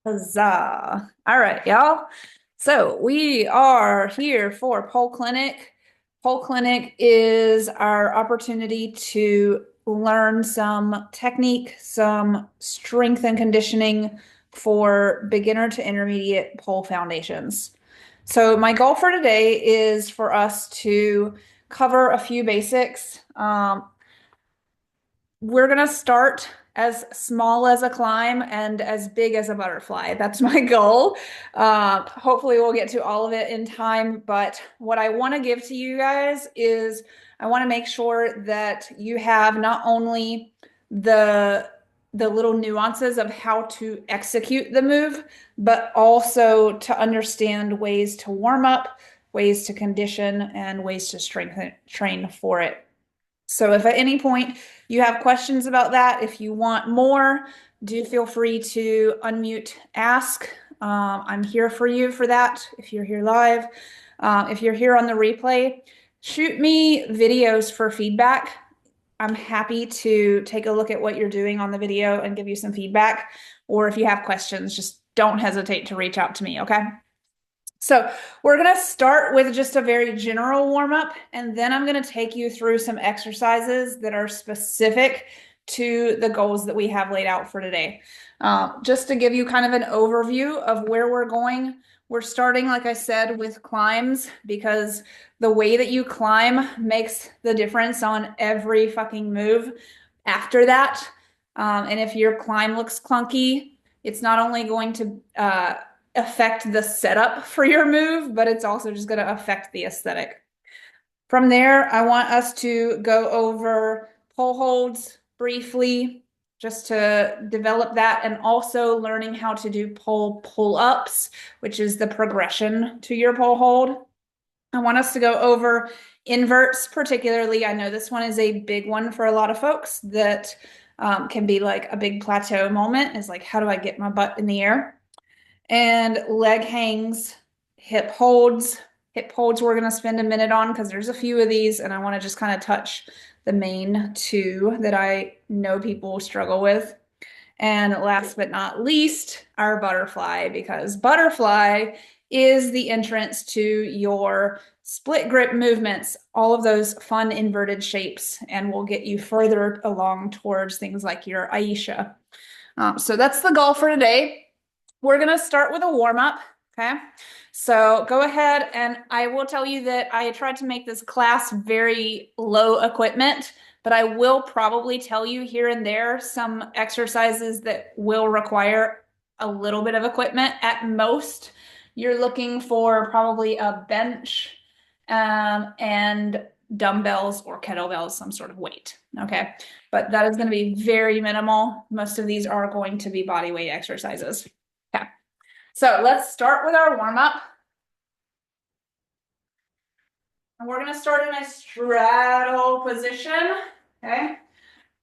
Huzzah. All right, y'all. So we are here for Pole Clinic. Pole Clinic is our opportunity to learn some technique, some strength and conditioning for beginner to intermediate pole foundations. So my goal for today is for us to cover a few basics. We're gonna start as small as a climb and as big as a butterfly. That's my goal. Hopefully, we'll get to all of it in time. But what I want to give to you guys is I want to make sure that you have not only the the little nuances of how to execute the move, but also to understand ways to warm up, ways to condition, and ways to strengthen train for it. So if at any point you have questions about that, if you want more, do feel free to unmute, ask. I'm here for you for that if you're here live. If you're here on the replay, shoot me videos for feedback. I'm happy to take a look at what you're doing on the video and give you some feedback. Or if you have questions, just don't hesitate to reach out to me, okay? So we're going to start with just a very general warm up, and then I'm going to take you through some exercises that are specific to the goals that we have laid out for today. Just to give you kind of an overview of where we're going, we're starting, like I said, with climbs because the way that you climb makes the difference on every fucking move after that. And if your climb looks clunky, it's not only going to affect the setup for your move, but it's also just going to affect the aesthetic. From there, I want us to go over pole holds briefly, just to develop that, and also learning how to do pole pull-ups, which is the progression to your pole hold. I want us to go over inverts, particularly. I know this one is a big one for a lot of folks that can be like a big plateau moment, is like, how do I get my butt in the air? And leg hangs, hip holds. Hip holds we're going to spend a minute on because there's a few of these, and I want to just kind of touch the main two that I know people struggle with. And last but not least, our butterfly, because butterfly is the entrance to your split grip movements, all of those fun inverted shapes, and will get you further along towards things like your Aisha. So that's the goal for today. We're going to start with a warm up. Okay. So go ahead, and I will tell you that I tried to make this class very low equipment, but I will probably tell you here and there some exercises that will require a little bit of equipment. At most, you're looking for probably a bench and dumbbells or kettlebells, some sort of weight. Okay. But that is going to be very minimal. Most of these are going to be body weight exercises. Okay. So let's start with our warm up. And we're going to start in a straddle position. Okay.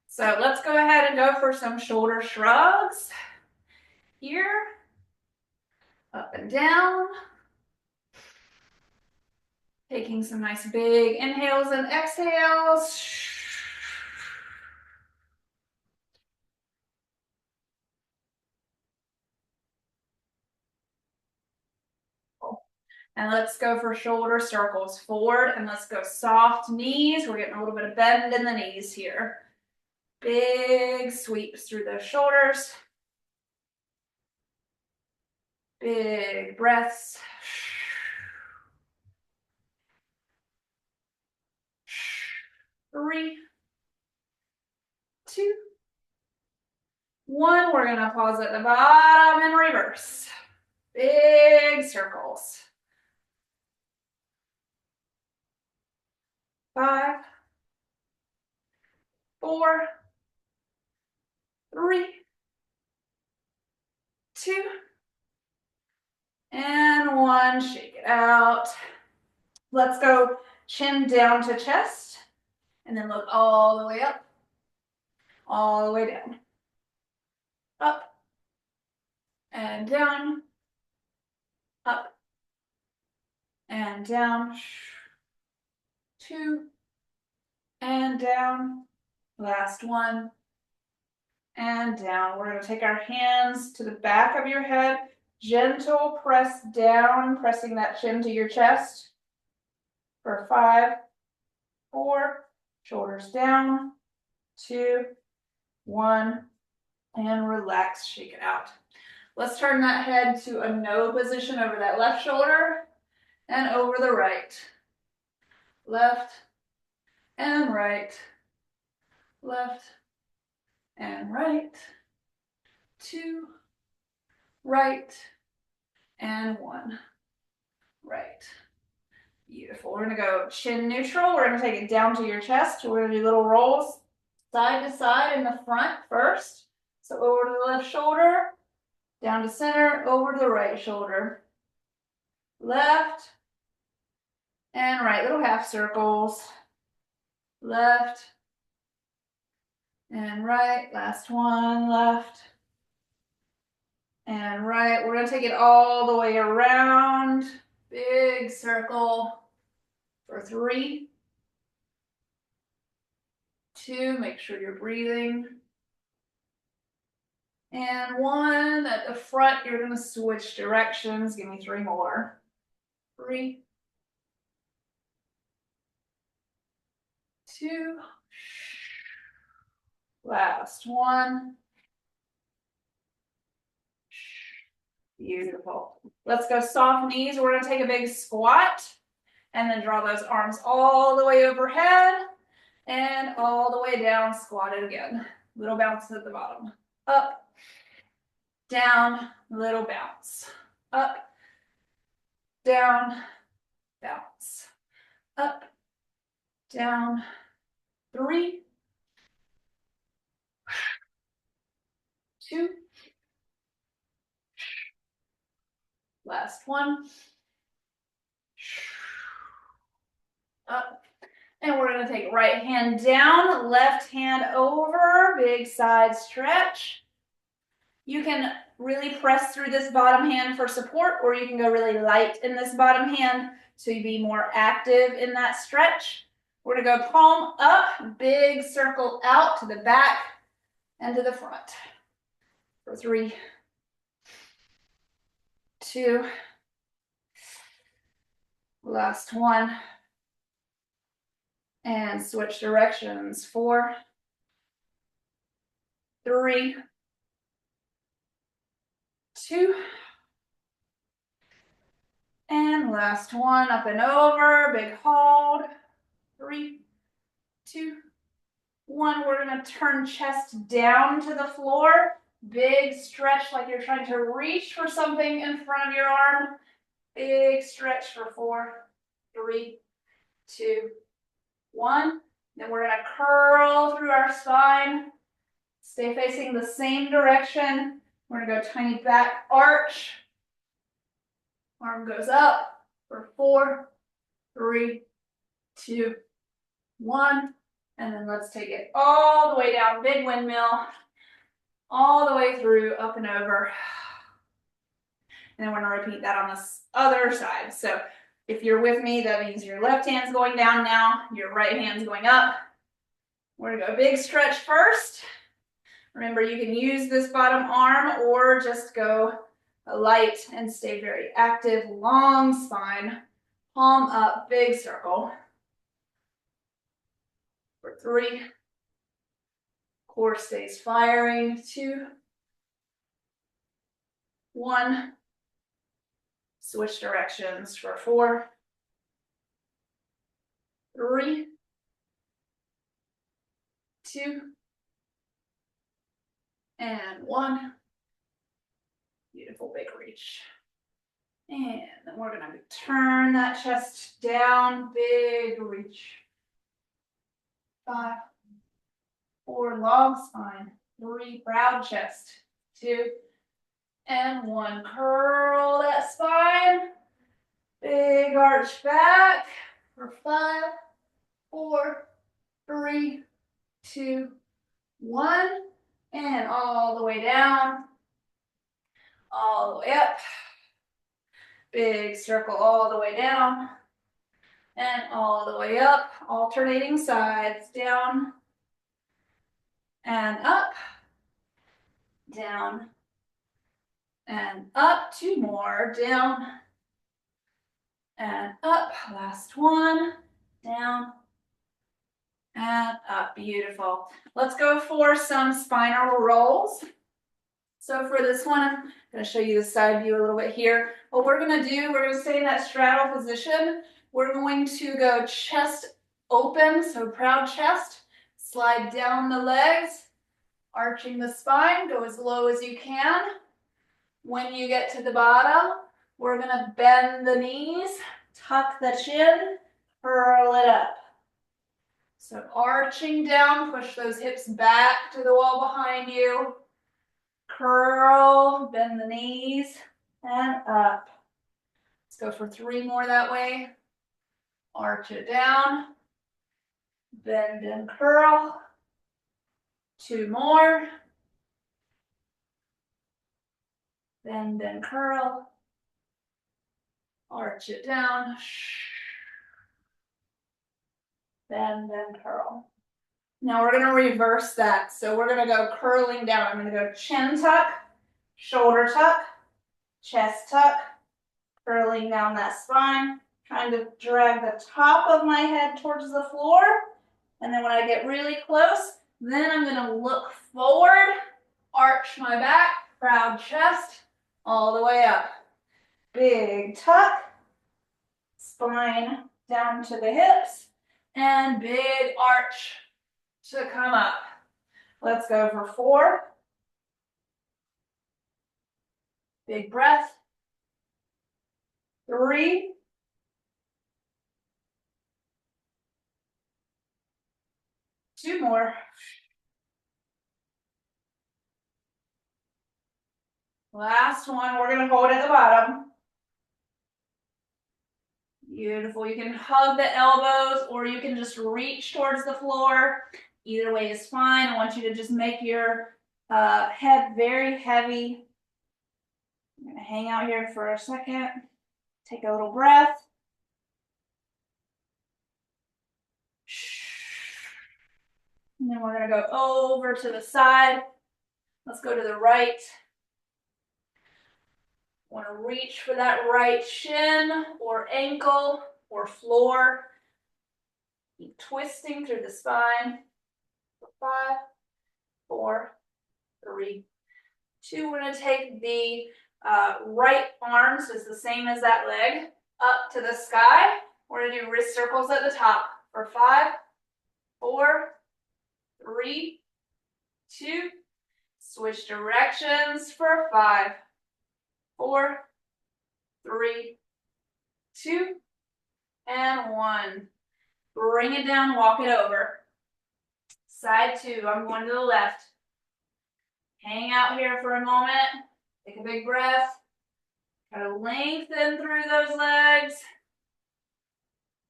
So let's go ahead and go for some shoulder shrugs. Here, up and down. Taking some nice big inhales and exhales. And let's go for shoulder circles forward, and let's go soft knees. We're getting a little bit of bend in the knees here. Big sweeps through those shoulders. Big breaths. 3, 2, 1. We're gonna pause at the bottom and reverse. Big circles. 5, 4, 3, 2, and 1. Shake it out. Let's go chin down to chest, and then look all the way up, all the way down. Up and down, up and down. 2 and down. Last one. and down. We're going to take our hands to the back of your head, gentle press down, pressing that chin to your chest for 5, 4, shoulders down, 2, 1, and relax, shake it out. Let's turn that head to a no position over that left shoulder and over the right. Left and right, left and right, 2, right, and 1, right. Beautiful. We're gonna go chin neutral. We're gonna take it down to your chest. We're gonna do little rolls side to side in the front first. So over to the left shoulder, down to center, over to the right shoulder. Left and right, little half circles. Left and right, last one, left and right. We're gonna take it all the way around. Big circle for 3, 2, make sure you're breathing. And 1, at the front, you're gonna switch directions. Give me 3 more. 3, 2, last 1. Beautiful. Let's go soft knees. We're gonna take a big squat and then draw those arms all the way overhead and all the way down, squat it again. Little bounce at the bottom. Up, down, little bounce. Up, down, bounce. Up, down, 3, 2, last 1. Up. And we're going to take right hand down, left hand over, big side stretch. You can really press through this bottom hand for support, or you can go really light in this bottom hand so you be more active in that stretch. We're going to go palm up, big circle out to the back and to the front. For 3, 2, last 1. And switch directions. 4, 3, 2, and last 1, up and over, big hold. 3, 2, 1. We're gonna turn chest down to the floor. Big stretch like you're trying to reach for something in front of your arm. Big stretch for 4, 3, 2, 1. Then we're gonna curl through our spine. Stay facing the same direction. We're gonna go tiny back arch. Arm goes up for 4, 3, 2, 1. And then let's take it all the way down, big windmill, all the way through, up and over. And then we're gonna repeat that on this other side. So if you're with me, that means your left hand's going down now, your right hand's going up. We're gonna go big stretch first. Remember, you can use this bottom arm or just go light and stay very active, long spine, palm up, big circle. For 3, core stays firing. 2, 1, switch directions for 4, 3, 2, and 1. Beautiful big reach. And then we're gonna turn that chest down, big reach. 5, 4, long spine. 3, proud chest. 2, and 1. Curl that spine. Big arch back for 5, 4, 3, 2, 1. And all the way down. All the way up. Big circle all the way down. And all the way up. Alternating sides. Down and up. down, and up. 2 more, down, and up. Last one, down, and up. Beautiful. Let's go for some spinal rolls. So for this one, I'm going to show you the side view a little bit here. What we're going to do, we're going to stay in that straddle position. We're going to go chest open, so proud chest. Slide down the legs, arching the spine. Go as low as you can. When you get to the bottom, we're going to bend the knees, tuck the chin, curl it up. So arching down, push those hips back to the wall behind you. Curl, bend the knees, and up. Let's go for 3 more that way. Arch it down, bend and curl. 2 more. Bend and curl. Arch it down. Bend and curl. Now we're going to reverse that. So we're going to go curling down. I'm going to go chin tuck, shoulder tuck, chest tuck, curling down that spine, trying to drag the top of my head towards the floor. And then when I get really close, then I'm going to look forward, arch my back, proud chest, all the way up. Big tuck, spine down to the hips, and big arch to come up. Let's go for 4. Big breath. 3. 2 more. Last one, we're going to hold at the bottom. Beautiful. You can hug the elbows or you can just reach towards the floor. Either way is fine. I want you to just make your head very heavy. I'm going to hang out here for a second. Take a little breath. And then we're going to go over to the side. Let's go to the right. Want to reach for that right shin or ankle or floor. Keep twisting through the spine. 5, 4, 3, 2. We're going to take the right arm, so it's the same as that leg, up to the sky. We're going to do wrist circles at the top for 5, 4, 3, 2. Switch directions for 5, 4, 3, 2, and 1. Bring it down, walk it over. Side 2, I'm going to the left. Hang out here for a moment. Take a big breath. Try to lengthen through those legs.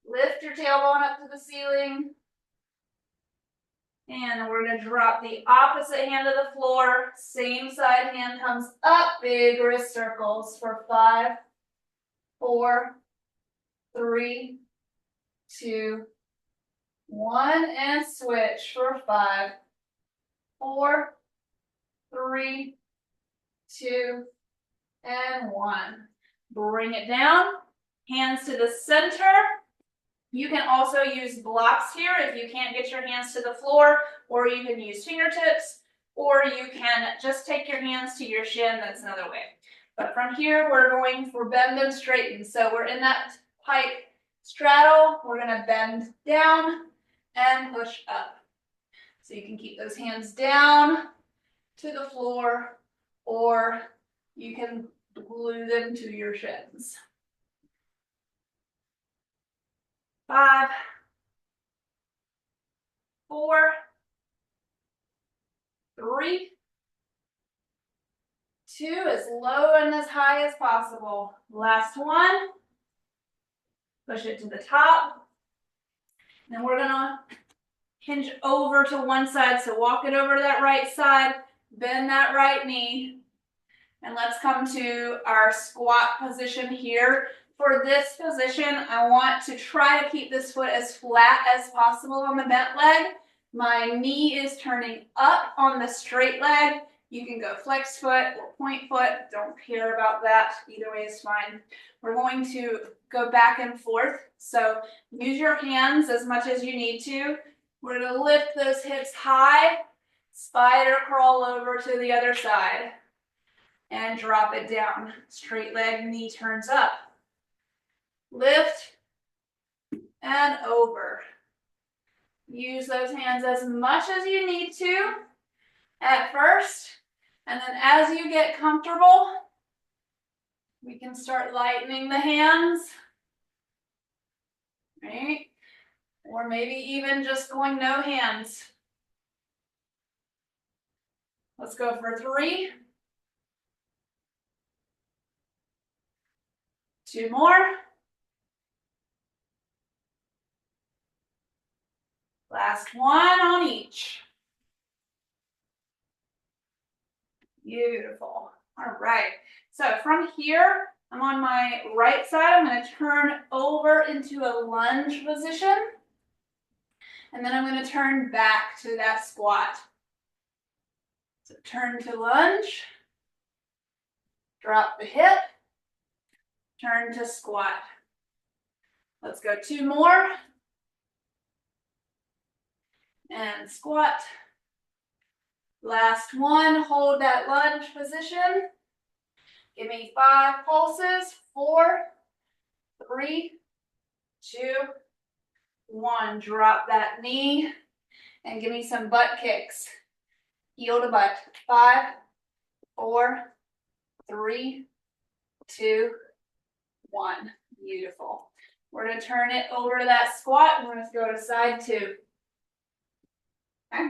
Lift your tailbone up to the ceiling. And we're going to drop the opposite hand to the floor. Same side hand comes up. Big wrist circles for 5, 4, 3, 2, 1. And switch for 5, 4, 3, 2, and 1. Bring it down. Hands to the center. You can also use blocks here if you can't get your hands to the floor, or you can use fingertips, or you can just take your hands to your shin. That's another way. But from here, we're going for bend and straighten. So we're in that pike straddle. We're going to bend down and push up. So you can keep those hands down to the floor, or you can glue them to your shins. 5, 4, 3, 2, as low and as high as possible. Last one. Push it to the top. Then we're gonna hinge over to one side. So walk it over to that right side, bend that right knee. And let's come to our squat position here. For this position, I want to try to keep this foot as flat as possible on the bent leg. My knee is turning up on the straight leg, You can go flex foot or point foot. Don't care about that. Either way is fine. We're going to go back and forth. So use your hands as much as you need to. We're going to lift those hips high, spider crawl over to the other side, and drop it down. Straight leg, knee turns up. Lift and over. Use those hands as much as you need to at first, and then as you get comfortable, we can start lightening the hands, right? Or maybe even just going no hands. Let's go for 3. 2 more. Last one on each. Beautiful. All right. So from here, I'm on my right side. I'm going to turn over into a lunge position. And then I'm going to turn back to that squat. So turn to lunge. Drop the hip. Turn to squat. Let's go 2 more. And squat. Last one, hold that lunge position. Give me 5 pulses. 4, 3, 2, 1. Drop that knee and give me some butt kicks. Heel to butt. 5, 4, 3, 2, 1. Beautiful. We're going to turn it over to that squat and we're going to go to side 2. Okay.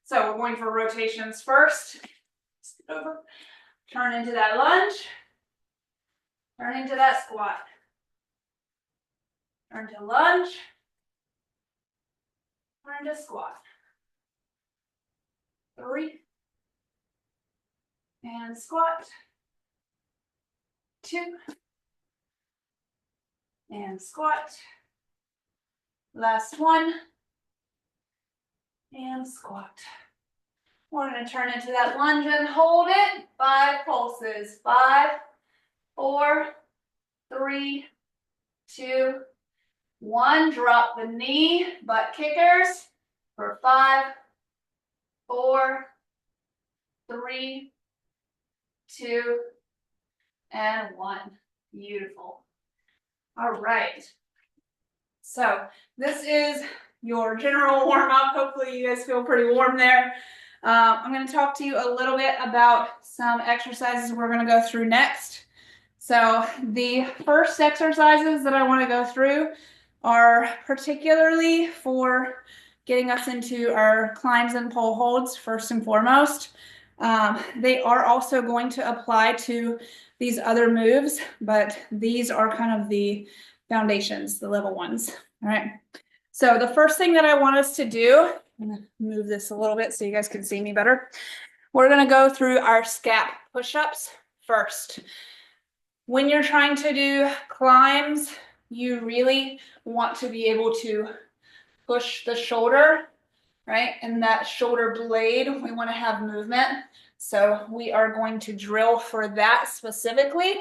So we're going for rotations first. Scoot over. Turn into that lunge. Turn into that squat. Turn to lunge. Turn to squat. 3. And squat. 2. And squat. Last one. And squat. We're going to turn into that lunge and hold it. 5 pulses. 5, 4, 3, 2, 1. Drop the knee, butt kickers for 5, 4, 3, 2, and 1. Beautiful. All right. So this is your general warm-up. Hopefully you guys feel pretty warm there. I'm going to talk to you a little bit about some exercises we're going to go through next. So the first exercises that I want to go through are particularly for getting us into our climbs and pole holds first and foremost. They are also going to apply to these other moves, but these are kind of the foundations, the level ones. All right. So the first thing that I want us to do, I'm going to move this a little bit so you guys can see me better. We're going to go through our scap push-ups first. When you're trying to do climbs, you really want to be able to push the shoulder, right? And that shoulder blade, we want to have movement. So we are going to drill for that specifically.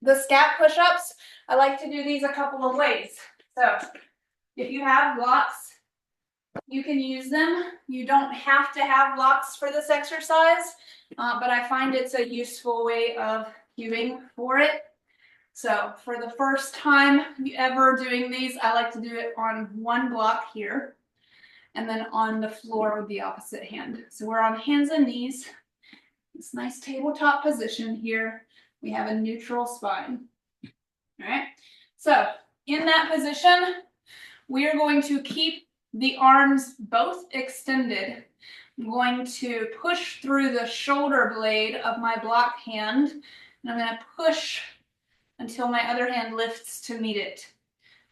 The scap push-ups, I like to do these a couple of ways. So if you have blocks, you can use them. You don't have to have blocks for this exercise, but I find it's a useful way of cueing for it. So for the first time ever doing these, I like to do it on one block here and then on the floor with the opposite hand. So we're on hands and knees, this nice tabletop position here. We have a neutral spine. All right. So in that position, we are going to keep the arms both extended. I'm going to push through the shoulder blade of my block hand, and I'm going to push until my other hand lifts to meet it.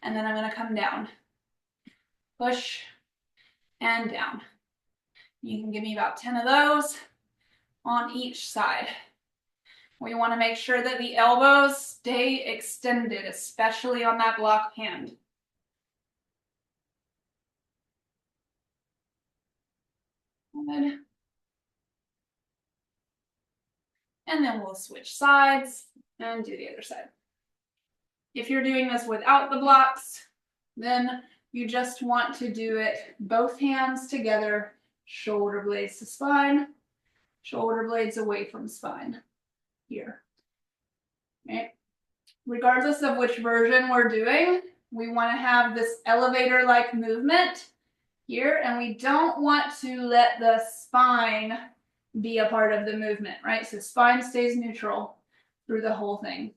And then I'm going to come down. Push and down. You can give me about 10 of those on each side. We want to make sure that the elbows stay extended, especially on that block hand. Good. And then we'll switch sides and do the other side. If you're doing this without the blocks, then you just want to do it both hands together, shoulder blades to spine, shoulder blades away from spine here. Okay. Regardless of which version we're doing, we want to have this elevator-like movement here, and we don't want to let the spine be a part of the movement, right? So spine stays neutral through the whole thing.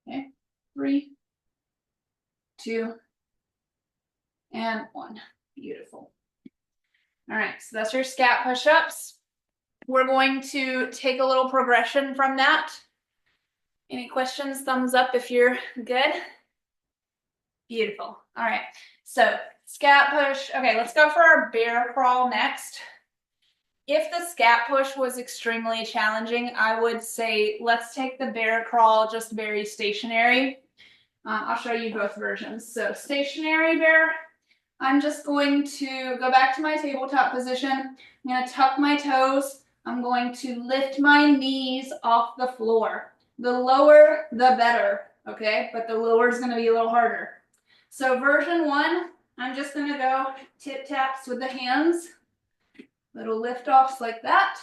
Okay, 3, 2, and 1. Beautiful. All right, so that's your scat push-ups. We're going to take a little progression from that. Any questions? Thumbs up if you're good. Beautiful. All right, so scat push. Okay, let's go for our bear crawl next. If the scat push was extremely challenging, I would say let's take the bear crawl just very stationary. I'll show you both versions. So stationary bear, I'm just going to go back to my tabletop position. I'm going to tuck my toes. I'm going to lift my knees off the floor. The lower, the better, okay? But the lower is going to be a little harder. So version 1, I'm just going to go tip taps with the hands. Little lift offs like that.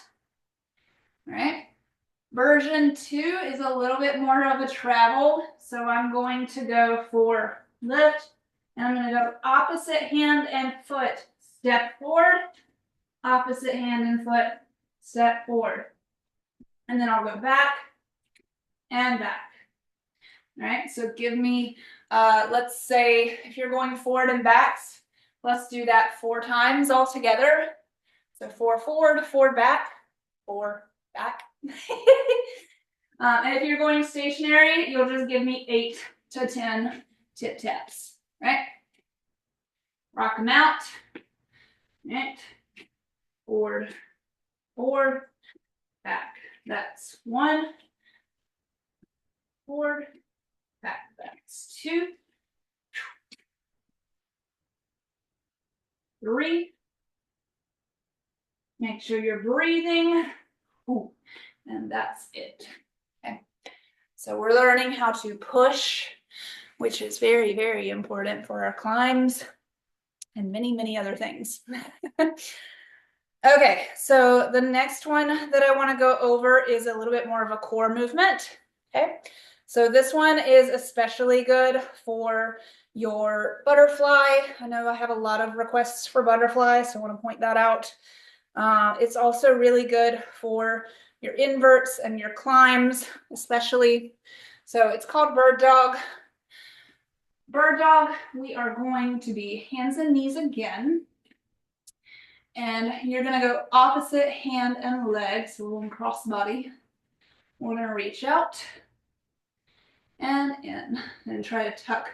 All right. Version 2 is a little bit more of a travel. So I'm going to go for lift, and I'm going to go opposite hand and foot, step forward, opposite hand and foot, step forward. And then I'll go back and back. All right, so give me, let's say if you're going forward and backs, let's do that 4 times all together. So 4 forward, 4 back, 4 back. And if you're going stationary, you'll just give me 8 to 10 tip taps, right? Rock them out, right? Forward, forward, back. That's 1. Forward, back. That's 2. 3. Make sure you're breathing. Ooh. And that's it. Okay. So we're learning how to push, which is very, very important for our climbs and many, many other things. Okay, so the next one that I want to go over is a little bit more of a core movement. Okay, so this one is especially good for your butterfly. I know I have a lot of requests for butterfly, so I want to point that out. It's also really good for your inverts and your climbs, especially. So it's called bird dog. Bird dog, we are going to be hands and knees again. And you're going to go opposite hand and leg, so we're going to cross body. We're going to reach out and in, and try to tuck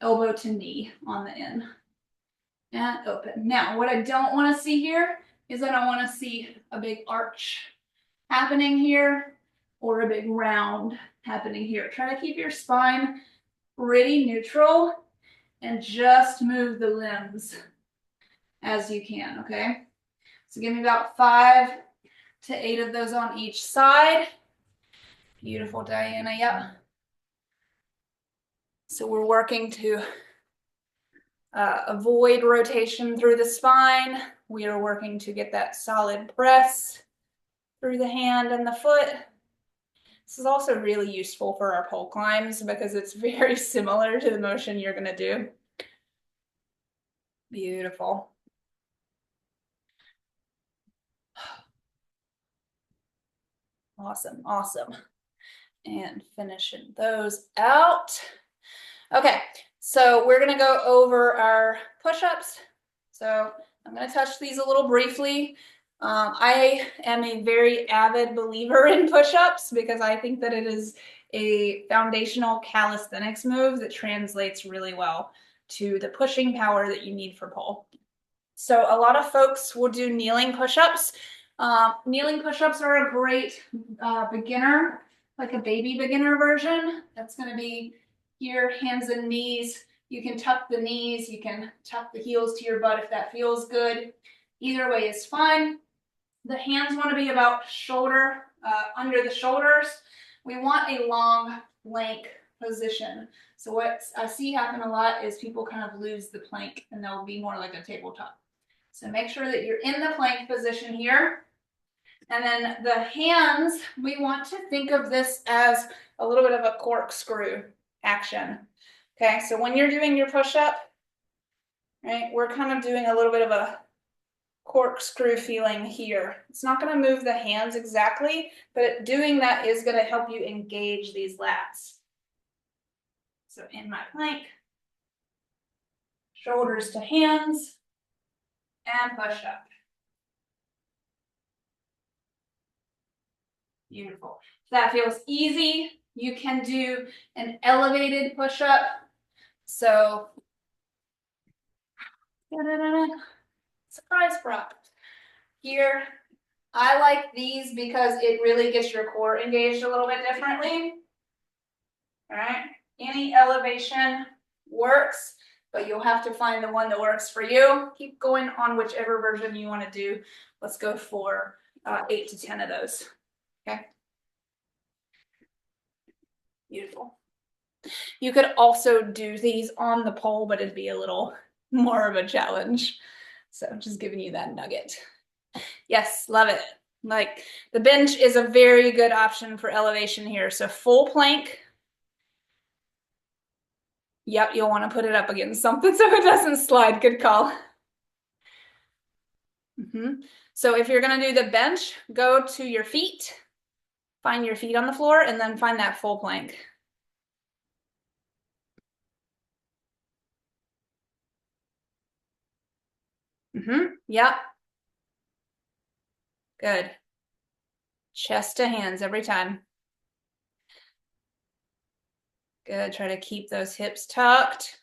elbow to knee on the in. And open. Now, what I don't want to see here is I don't want to see a big arch happening here or a big round happening here. Try to keep your spine pretty neutral and just move the limbs as you can, okay? So give me about 5 to 8 of those on each side. Beautiful, Diana, yep. So we're working to avoid rotation through the spine. We are working to get that solid press through the hand and the foot. This is also really useful for our pole climbs because it's very similar to the motion you're going to do. Beautiful. Awesome, awesome. And finishing those out. Okay, so we're going to go over our push-ups. So I'm going to touch these a little briefly. I am a very avid believer in push-ups because I think that it is a foundational calisthenics move that translates really well to the pushing power that you need for pole. So a lot of folks will do kneeling push-ups. Kneeling push-ups are a great beginner, like a baby beginner version. That's going to be here, hands and knees. You can tuck the knees, you can tuck the heels to your butt if that feels good. Either way is fine. The hands want to be about shoulder, under the shoulders. We want a long plank position. So what I see happen a lot is people kind of lose the plank and they'll be more like a tabletop. So make sure that you're in the plank position here. And then the hands, we want to think of this as a little bit of a corkscrew action. Okay, so when you're doing your push-up, right, we're kind of doing a little bit of a corkscrew feeling here. It's not going to move the hands exactly, but doing that is going to help you engage these lats. So in my plank, shoulders to hands, and push up. Beautiful. If that feels easy, you can do an elevated push-up. So, surprise prop. Here, I like these because it really gets your core engaged a little bit differently. All right, any elevation works, but you'll have to find the one that works for you. Keep going on whichever version you want to do. Let's go for 8 to 10 of those. Okay. Beautiful. You could also do these on the pole, but it'd be a little more of a challenge. So just giving you that nugget. Yes, love it. Like the bench is a very good option for elevation here. So full plank. Yep, you'll want to put it up against something so it doesn't slide. Good call. So if you're going to do the bench, go to your feet, find your feet on the floor, and then find that full plank. Yep. Good. Chest to hands every time. Good. Try to keep those hips tucked.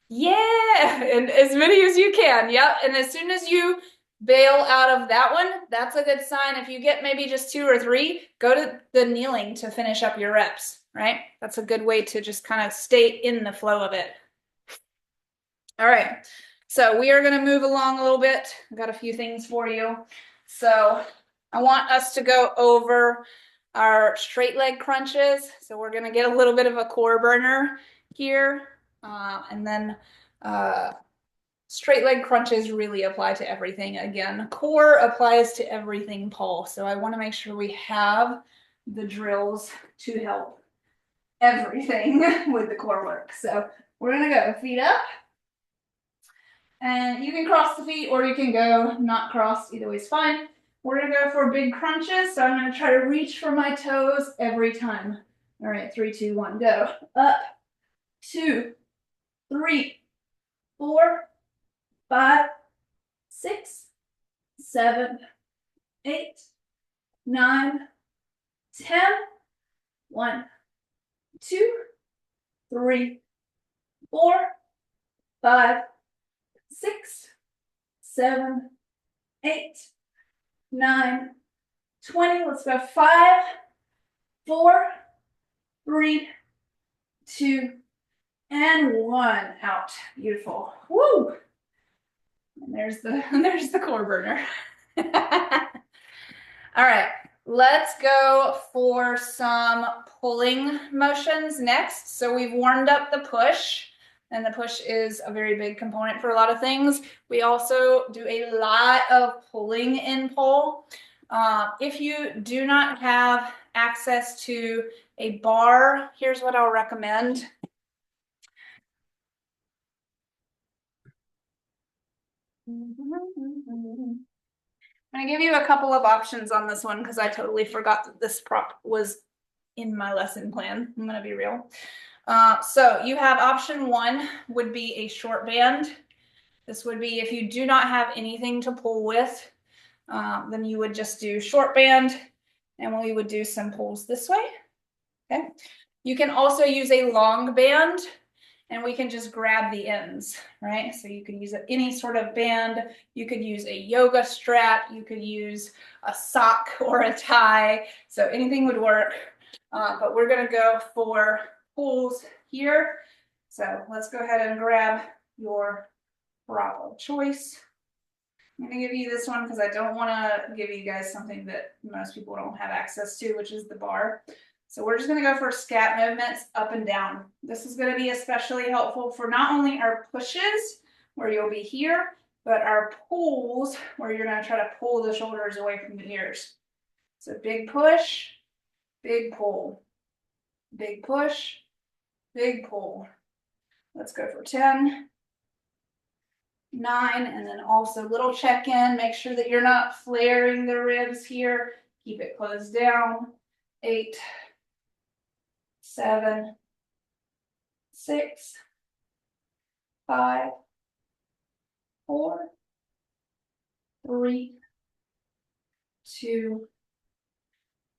Yeah, and as many as you can. Yep. And as soon as you bail out of that one, that's a good sign. If you get maybe just 2 or 3, go to the kneeling to finish up your reps, right? That's a good way to just kind of stay in the flow of it. All right. So we are going to move along a little bit. I've got a few things for you. So I want us to go over our straight leg crunches. So we're going to get a little bit of a core burner here. And then straight leg crunches really apply to everything. Again, core applies to everything pole. So I want to make sure we have the drills to help everything with the core work. So we're going to go feet up. And you can cross the feet or you can go not crossed. Either way is fine. We're going to go for big crunches. So I'm going to try to reach for my toes every time. All right, 3, 2, 1, go. Up, 2, 3, 4, 5, 6, 7, 8, 9, 10. 1, 2, 3, 4, 5, 6, 7, 8, 9, 20. Let's go 5, 4, 3, 2, and 1. Out. Beautiful. Woo! And there's the core burner. All right, let's go for some pulling motions next. So we've warmed up the push, and the push is a very big component for a lot of things. We also do a lot of pulling in pole. If you do not have access to a bar, here's what I'll recommend. I'm going to give you a couple of options on this one because I totally forgot that this prop was in my lesson plan. I'm going to be real. So you have option 1 would be a short band. This would be if you do not have anything to pull with, then you would just do short band and we would do some pulls this way. Okay. You can also use a long band and we can just grab the ends, right? So you could use any sort of band. You could use a yoga strap. You could use a sock or a tie. So anything would work. But we're going to go for pulls here. So let's go ahead and grab your prop of choice. I'm gonna give you this one because I don't want to give you guys something that most people don't have access to, which is the bar. So we're just gonna go for scat movements up and down. This is gonna be especially helpful for not only our pushes, where you'll be here, but our pulls, where you're gonna try to pull the shoulders away from the ears. So big push, big pull, big push, big pull. Let's go for 10, 9, and then also little check-in. Make sure that you're not flaring the ribs here. Keep it closed down. 8, 7, 6, 5, 4, 3, 2,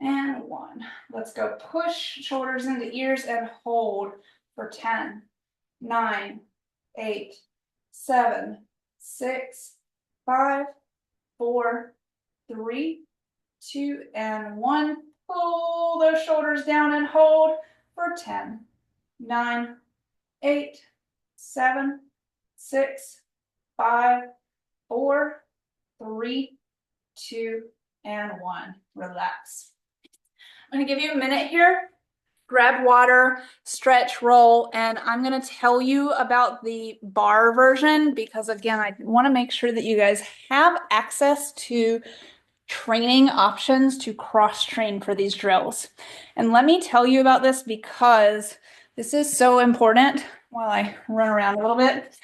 and 1. Let's go push shoulders into ears and hold for 10, 9, 8, 7, 6, 5, 4, 3, 2, and 1. Pull those shoulders down and hold for 10, 9, 8, 7, 6, 5, 4, 3, 2, and 1. Relax. I'm going to give you a minute here. Grab water, stretch, roll, and I'm going to tell you about the bar version because, again, I want to make sure that you guys have access to training options to cross-train for these drills. And let me tell you about this because this is so important while I run around a little bit.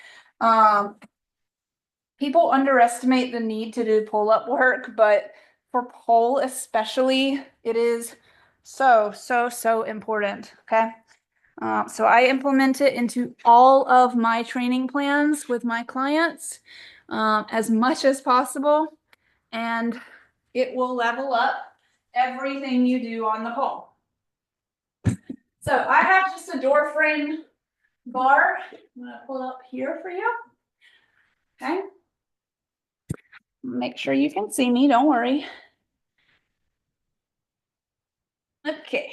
People underestimate the need to do pull-up work, but for pull especially, it is so important, okay? So I implement it into all of my training plans with my clients as much as possible, and it will level up everything you do on the pole. So I have just a door frame bar. I'm gonna pull up here for you, okay? Make sure you can see me, don't worry. Okay.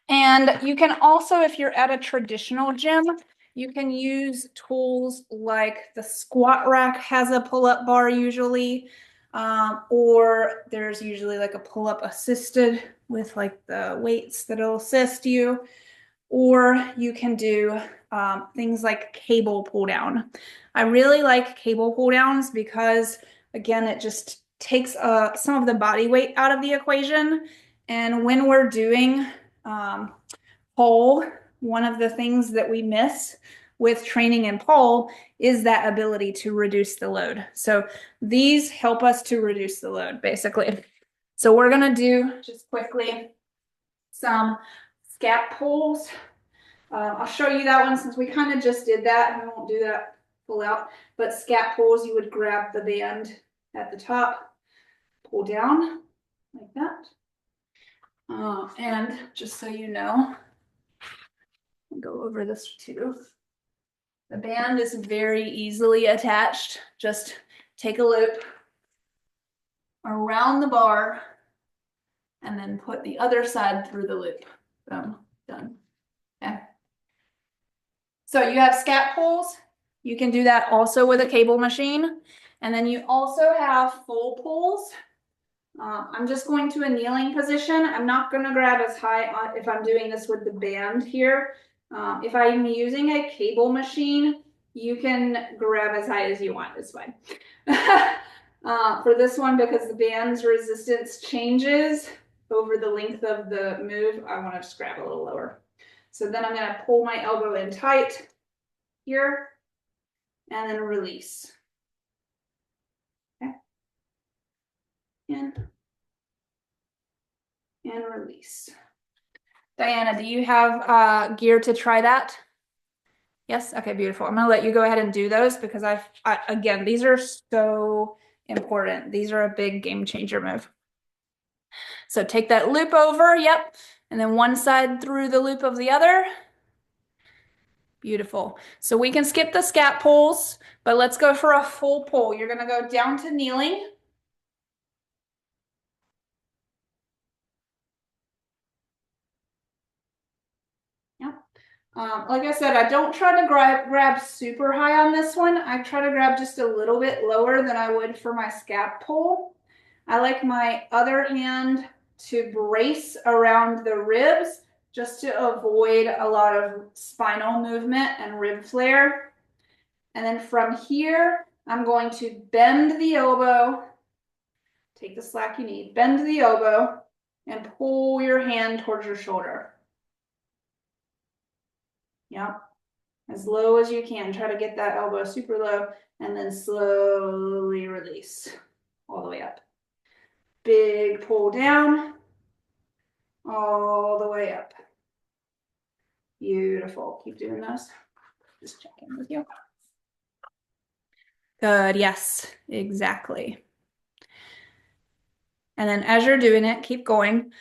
And you can also, if you're at a traditional gym, you can use tools like the squat rack has a pull-up bar usually, or there's usually like a pull-up assisted with like the weights that'll assist you, or you can do things like cable pull down. I really like cable pull downs because, again, it just takes some of the body weight out of the equation. And when we're doing pole, one of the things that we miss with training and pole is that ability to reduce the load. So these help us to reduce the load, basically. So we're gonna do, just quickly, some scat pulls. I'll show you that one since we kind of just did that, and we won't do that pull out. But scat pulls, you would grab the band at the top, pull down like that. And just so you know, I'll go over this too. The band is very easily attached. Just take a loop around the bar and then put the other side through the loop. Boom, done. Okay. So you have scat pulls. You can do that also with a cable machine. And then you also have full pulls. I'm just going to a kneeling position. I'm not going to grab as high if I'm doing this with the band here. If I'm using a cable machine, you can grab as high as you want. It's fine. For this one, because the band's resistance changes over the length of the move, I want to just grab a little lower. So then I'm going to pull my elbow in tight here and then release. Okay. In and release. Diana, do you have gear to try that? Yes? Okay, beautiful. I'm going to let you go ahead and do those because again, these are so important. These are a big game changer move. So take that loop over, yep, and then one side through the loop of the other. Beautiful. So we can skip the scat pulls, but let's go for a full pull. You're going to go down to kneeling. Yep. Like I said, I don't try to grab super high on this one. I try to grab just a little bit lower than I would for my scap pull. I like my other hand to brace around the ribs just to avoid a lot of spinal movement and rib flare. And then from here, I'm going to bend the elbow, take the slack you need, bend the elbow, and pull your hand towards your shoulder. Yep. As low as you can. Try to get that elbow super low and then slowly release all the way up. Big pull down, all the way up. Beautiful. Keep doing those. Just check in with you. Good. Yes, exactly. And then as you're doing it, keep going.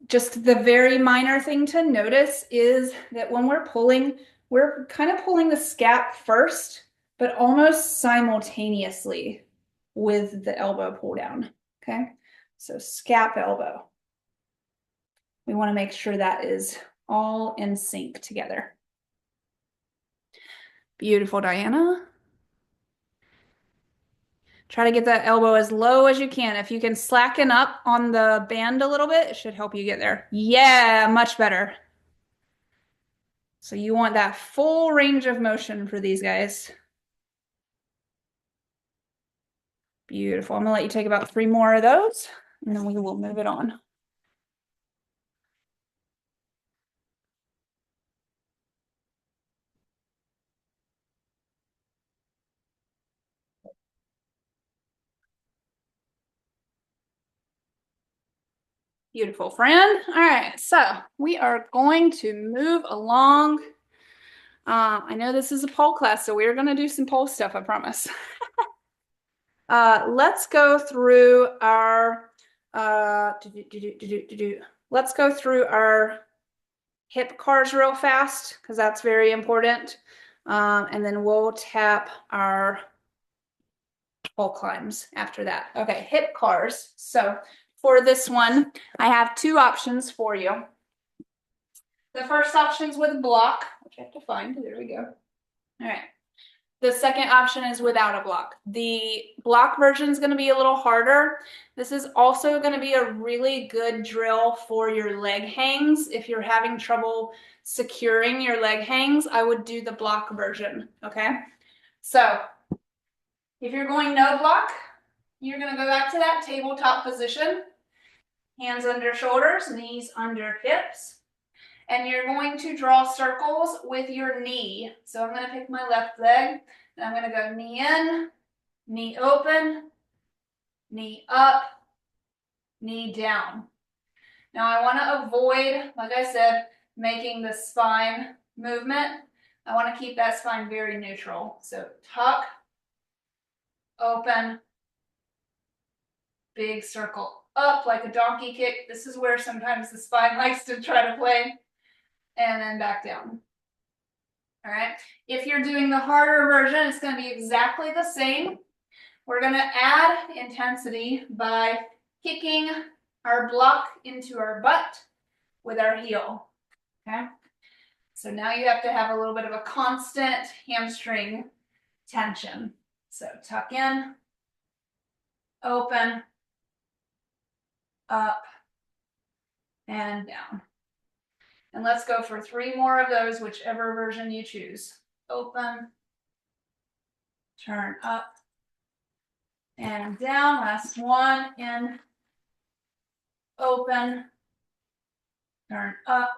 Just the very minor thing to notice is that when we're pulling, we're kind of pulling the scap first, but almost simultaneously with the elbow pull down. Okay. So scap elbow. We want to make sure that is all in sync together. Beautiful, Diana. Try to get that elbow as low as you can. If you can slacken up on the band a little bit, it should help you get there. Yeah, much better. So you want that full range of motion for these guys. Beautiful. I'm gonna let you take about 3 more of those, and then we will move it on. Beautiful, friend. All right, so we are going to move along. I know this is a pole class, so we're gonna do some pole stuff, I promise. Let's go through our let's go through our hip cars real fast because that's very important. And then we'll tap our pole climbs after that. Okay, hip cars. So for this one, I have 2 options for you. The first option is with block, which I have to find. There we go. All right. The second option is without a block. The block version is going to be a little harder. This is also going to be a really good drill for your leg hangs. If you're having trouble securing your leg hangs, I would do the block version, okay? So if you're going no block, you're going to go back to that tabletop position. Hands under shoulders, knees under hips. And you're going to draw circles with your knee. So I'm going to pick my left leg, and I'm going to go knee in, knee open, knee up, knee down. Now I want to avoid, like I said, making the spine movement. I want to keep that spine very neutral. So tuck, open, big circle up like a donkey kick. This is where sometimes the spine likes to try to play. And then back down. All right. If you're doing the harder version, it's going to be exactly the same. We're going to add intensity by kicking our block into our butt with our heel. Okay. So now you have to have a little bit of a constant hamstring tension. So tuck in, open, up, and down. And let's go for 3 more of those, whichever version you choose. Open, turn up, and down. Last one. In, open, turn up,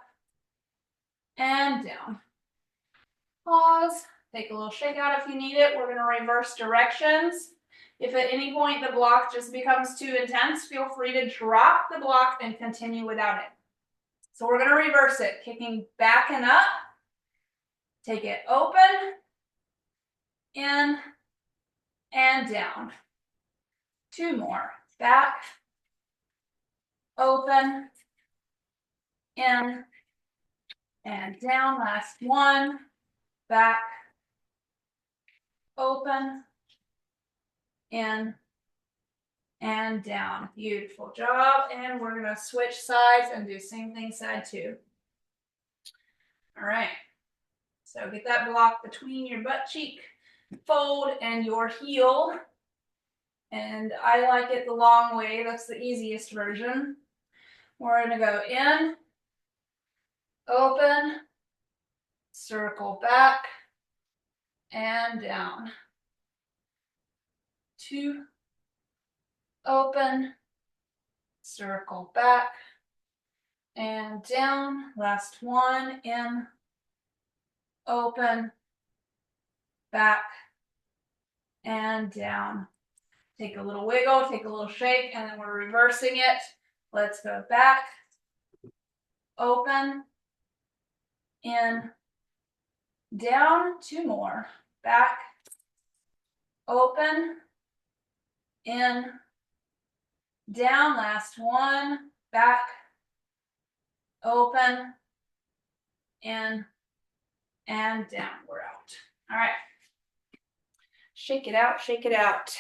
and down. Pause. Take a little shake out if you need it. We're going to reverse directions. If at any point the block just becomes too intense, feel free to drop the block and continue without it. So we're going to reverse it, kicking back and up. Take it open, in, and down. 2 more. Back, open, in, and down. Last one. Back, open, in, and down. Beautiful job. And we're going to switch sides and do same thing side 2. All right. So get that block between your butt cheek fold and your heel. And I like it the long way. That's the easiest version. We're going to go in, open, circle back, and down. 2, open, circle back, and down. Last one, in, open, back, and down. Take a little wiggle, take a little shake, and then we're reversing it. Let's go back, open, in, down. 2 more. Back, open, in, down. Last one. Back, open, in, and down. We're out. All right. Shake it out, shake it out.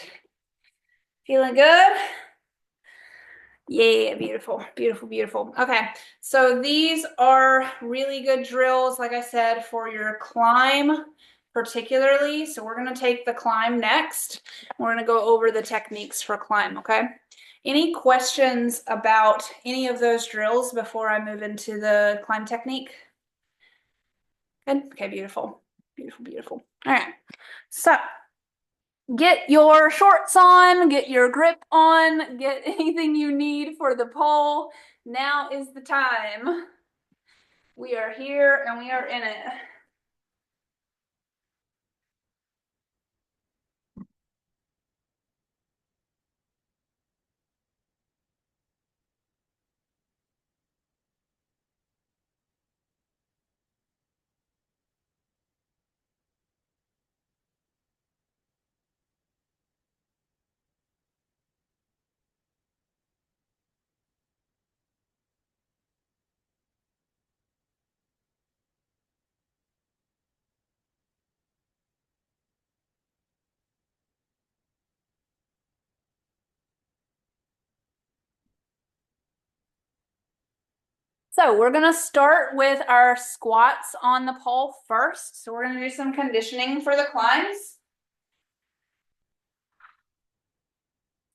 Feeling good? Yeah, beautiful, beautiful, beautiful. Okay, so these are really good drills, like I said, for your climb particularly. So we're going to take the climb next. We're going to go over the techniques for climb, okay? Any questions about any of those drills before I move into the climb technique? Good? Okay, beautiful, beautiful, beautiful. All right, so get your shorts on, get your grip on, get anything you need for the pole. Now is the time. We are here and we are in it. So we're gonna start with our squats on the pole first. So we're gonna do some conditioning for the climbs.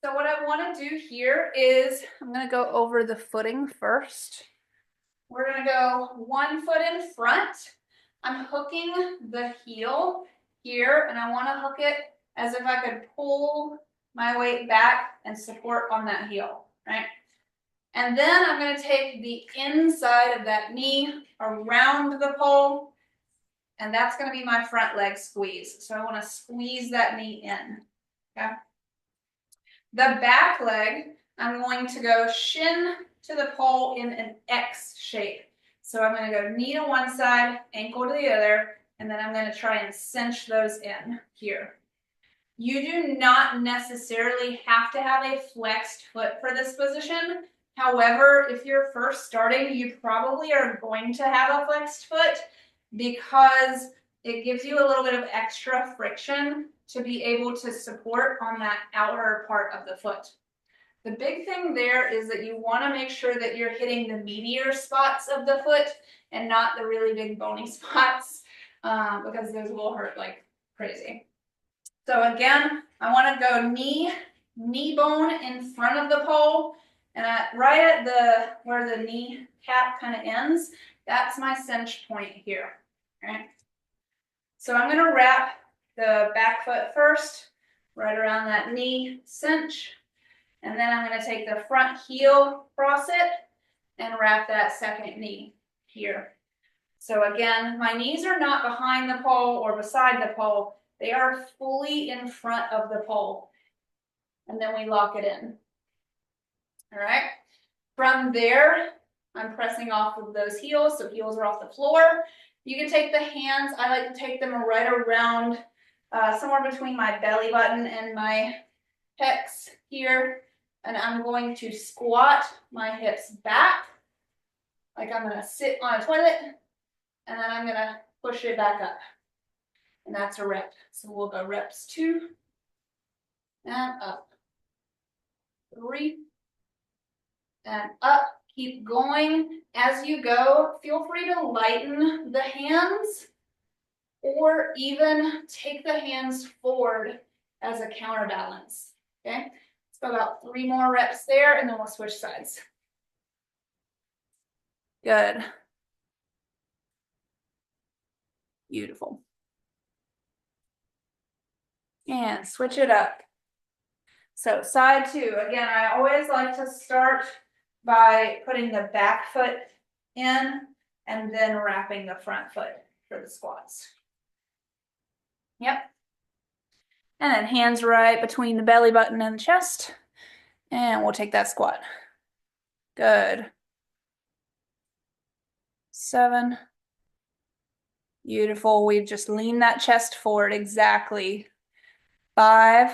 So what I wanna do here is I'm gonna go over the footing first. We're gonna go 1 foot in front. I'm hooking the heel here and I wanna hook it as if I could pull my weight back and support on that heel, right? And then I'm going to take the inside of that knee around the pole, and that's going to be my front leg squeeze. So I want to squeeze that knee in, okay? The back leg, I'm going to go shin to the pole in an X shape. So I'm going to go knee to one side, ankle to the other, and then I'm going to try and cinch those in here. You do not necessarily have to have a flexed foot for this position. However, if you're first starting, you probably are going to have a flexed foot because it gives you a little bit of extra friction to be able to support on that outer part of the foot. The big thing there is that you want to make sure that you're hitting the meatier spots of the foot and not the really big bony spots because those will hurt like crazy. So again, I want to go knee bone in front of the pole, and right at where the knee cap kind of ends, that's my cinch point here. Right. So I'm going to wrap the back foot first, right around that knee cinch, and then I'm going to take the front heel, cross it, and wrap that second knee here. So again, my knees are not behind the pole or beside the pole. They are fully in front of the pole. And then we lock it in. All right. From there, I'm pressing off of those heels. So heels are off the floor. You can take the hands. I like to take them right around somewhere between my belly button and my pecs here. And I'm going to squat my hips back. Like I'm going to sit on a toilet. And then I'm going to push it back up. And that's a rep. So we'll go reps 2 and up. 3 and up. Keep going as you go. Feel free to lighten the hands or even take the hands forward as a counterbalance, okay? Let's go about 3 more reps there, and then we'll switch sides. Good. Beautiful. And switch it up. So side 2, again, I always like to start by putting the back foot in and then wrapping the front foot for the squats. Yep. And then hands right between the belly button and the chest. And we'll take that squat. Good. 7. Beautiful. We've just leaned that chest forward exactly. 5.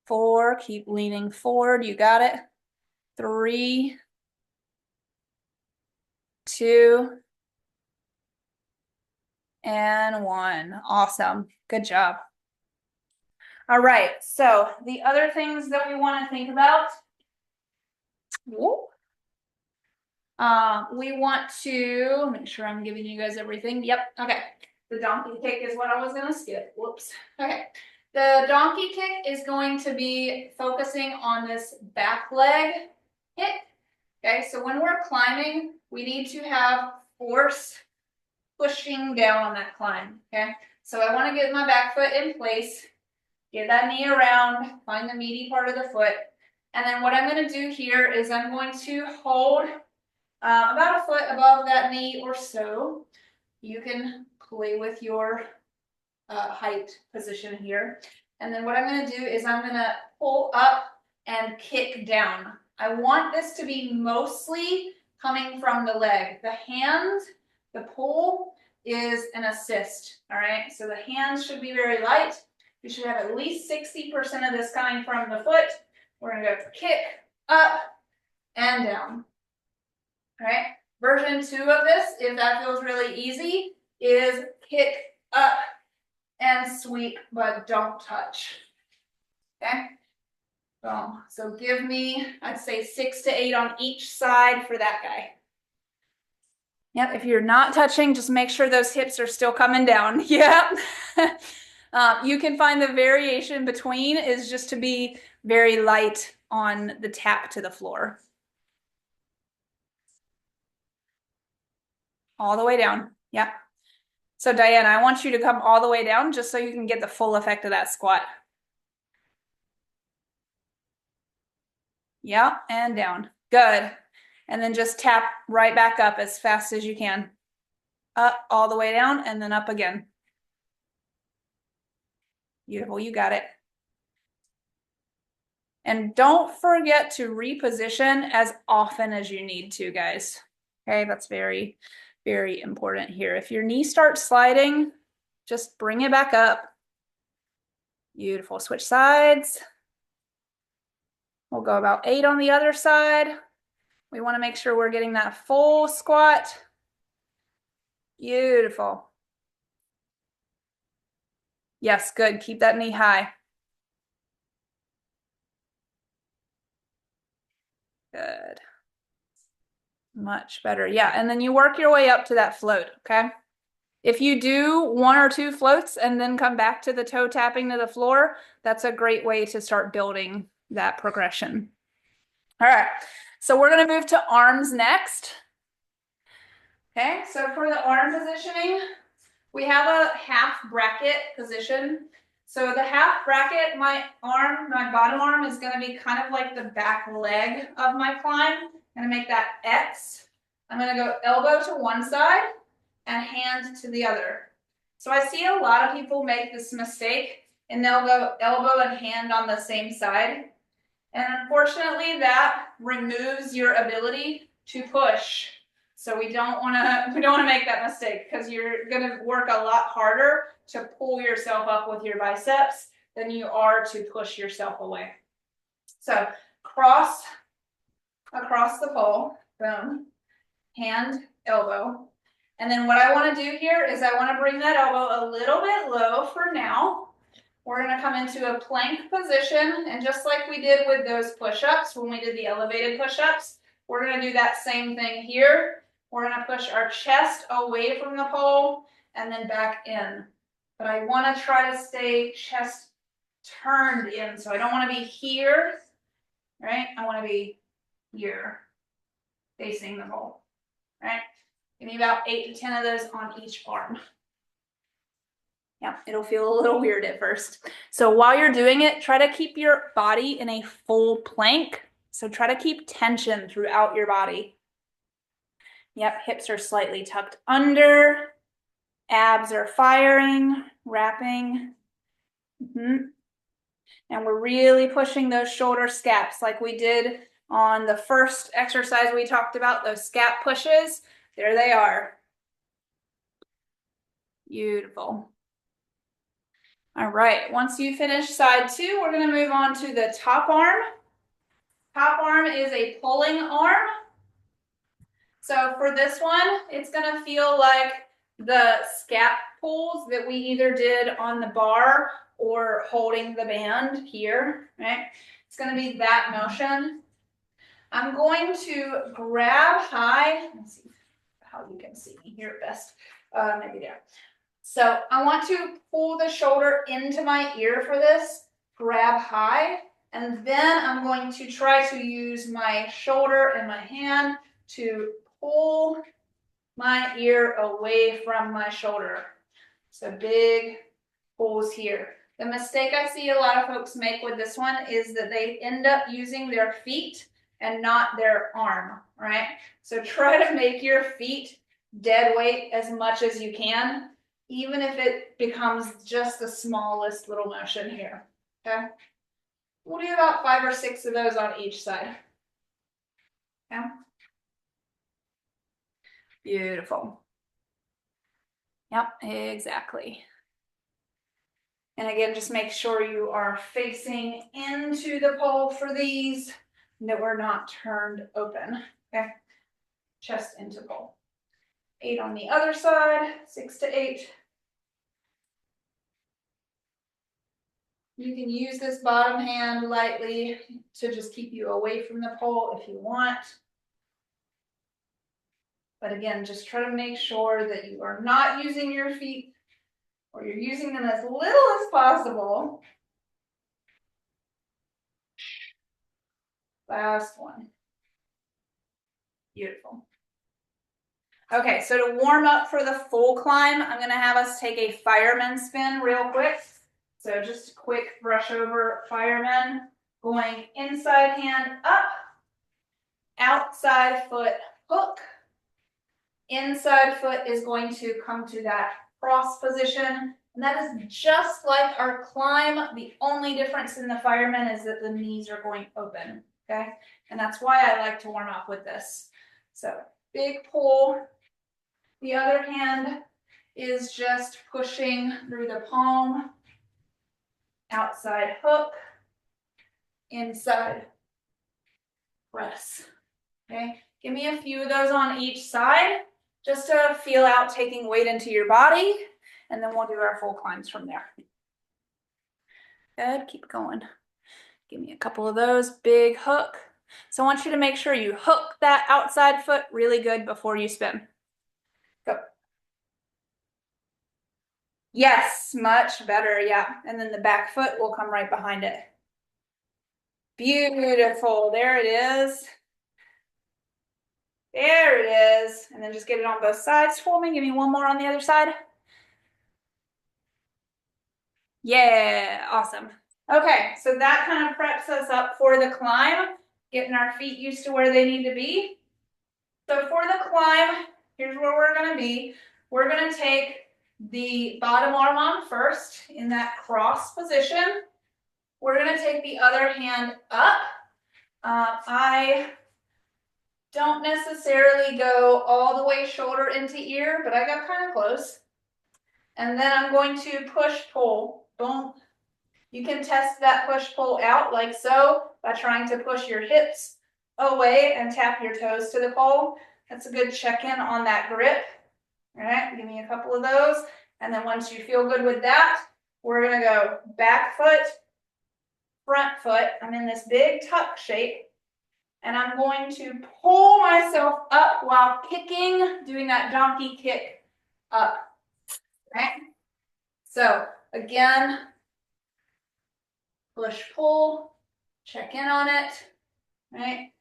4. Keep leaning forward. You got it. 3. 2. And 1. Awesome. Good job. All right. So the other things that we want to think about. We want to make sure I'm giving you guys everything. Yep. Okay. The donkey kick is what I was going to skip. Whoops. Okay. The donkey kick is going to be focusing on this back leg hit. Okay. So when we're climbing, we need to have force pushing down on that climb. Okay. So I want to get my back foot in place, get that knee around, find the meaty part of the foot. And then what I'm going to do here is I'm going to hold about a foot above that knee or so. You can play with your height position here. And then what I'm going to do is I'm going to pull up and kick down. I want this to be mostly coming from the leg. The hand, the pull is an assist. All right. So the hands should be very light. You should have at least 60% of this coming from the foot. We're going to go kick, up, and down. All right. Version 2 of this, if that feels really easy, is kick up and sweep, but don't touch. Okay. Boom. So give me, I'd say 6 to 8 on each side for that guy. Yep. If you're not touching, just make sure those hips are still coming down. Yep. You can find the variation between is just to be very light on the tap to the floor. All the way down. Yep. So Diana, I want you to come all the way down just so you can get the full effect of that squat. Yeah, and down. Good. And then just tap right back up as fast as you can. Up all the way down and then up again. Beautiful, you got it. And don't forget to reposition as often as you need to, guys. Okay, that's very, very important here. If your knee starts sliding, just bring it back up. Beautiful, switch sides. We'll go about 8 on the other side. We want to make sure we're getting that full squat. Beautiful. Yes, good. Keep that knee high. Good. Much better. Yeah, and then you work your way up to that float, okay? If you do 1 or 2 floats and then come back to the toe tapping to the floor, that's a great way to start building that progression. All right, so we're going to move to arms next. Okay, so for the arm positioning, we have a half bracket position. So the half bracket, my bottom arm is going to be kind of like the back leg of my climb. I'm going to make that X. I'm going to go elbow to one side and hand to the other. So I see a lot of people make this mistake and they'll go elbow and hand on the same side. And unfortunately that removes your ability to push. So we don't want to make that mistake because you're going to work a lot harder to pull yourself up with your biceps than you are to push yourself away. So cross across the pole, boom, hand, elbow. And then what I want to do here is I want to bring that elbow a little bit low for now. we're gonna come into a plank position, and just like we did with those push-ups, when we did the elevated push-ups, we're gonna do that same thing here. We're gonna push our chest away from the pole and then back in. But I wanna try to stay chest turned in, so I don't wanna be here, right? I wanna be here, facing the pole, right? Give me about 8 to 10 of those on each arm. Yeah, it'll feel a little weird at first. So while you're doing it, try to keep your body in a full plank. So try to keep tension throughout your body. Yep, hips are slightly tucked under. Abs are firing, wrapping. And we're really pushing those shoulder scaps like we did on the first exercise we talked about, those scap pushes. There they are. Beautiful. All right, once you finish side 2, we're going to move on to the top arm. Top arm is a pulling arm. So for this one, it's going to feel like the scap pulls that we either did on the bar or holding the band here, right? It's going to be that motion. I'm going to grab high. Let's see how you can see me here best. Maybe there. So I want to pull the shoulder into my ear for this, grab high, and then I'm going to try to use my shoulder and my hand to pull my ear away from my shoulder. So big pulls here. The mistake I see a lot of folks make with this one is that they end up using their feet and not their arm, right? So try to make your feet dead weight as much as you can, even if it becomes just the smallest little motion here, okay? We'll do about 5 or 6 of those on each side, okay? Beautiful. Yep, exactly. And again, just make sure you are facing into the pole for these, and that we're not turned open, okay? Chest into pole. 8 on the other side, 6 to 8. You can use this bottom hand lightly to just keep you away from the pole if you want. But again, just try to make sure that you are not using your feet, or you're using them as little as possible. Last one. Beautiful. Okay, so to warm up for the full climb, I'm going to have us take a fireman spin real quick. So just a quick brush over fireman, going inside hand up, outside foot hook. Inside foot is going to come to that cross position, and that is just like our climb. The only difference in the fireman is that the knees are going open, okay? And that's why I like to warm up with this. So big pull. The other hand is just pushing through the palm, outside hook, inside press, okay? Give me a few of those on each side, just to feel out taking weight into your body, and then we'll do our full climbs from there. Good, keep going. Give me a couple of those, big hook. So I want you to make sure you hook that outside foot really good before you spin. Go. Yes, much better, yeah. And then the back foot will come right behind it. Beautiful, there it is. There it is. And then just get it on both sides for me. Give me one more on the other side. Yeah, awesome. Okay, so that kind of preps us up for the climb, getting our feet used to where they need to be. So for the climb, here's where we're going to be. We're going to take the bottom arm on first in that cross position. We're going to take the other hand up. I don't necessarily go all the way shoulder into ear, but I got kind of close. And then I'm going to push pull. Boom. You can test that push pull out like so by trying to push your hips away and tap your toes to the pole. That's a good check-in on that grip. All right, give me a couple of those. And then once you feel good with that, We're gonna go back foot, front foot. I'm in this big tuck shape. And I'm going to pull myself up while kicking, doing that donkey kick up, right? So again, push, pull, check in on it, right?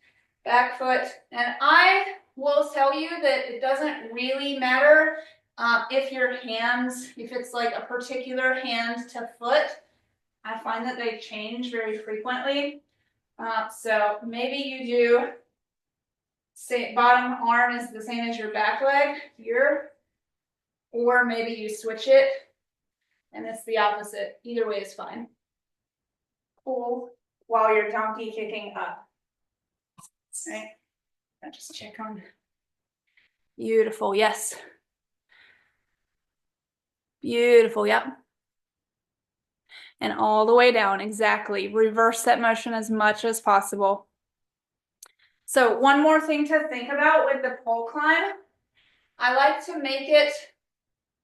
Back foot. And I will tell you that it doesn't really matter if your hands, if it's like a particular hand to foot. I find that they change very frequently. So maybe you do, say, bottom arm is the same as your back leg here, or maybe you switch it and it's the opposite. Either way is fine. Pull while you're donkey kicking up. Right? I'll just check on. Beautiful, yes. Beautiful, yep. And all the way down, exactly. Reverse that motion as much as possible. So one more thing to think about with the pole climb, I like to make it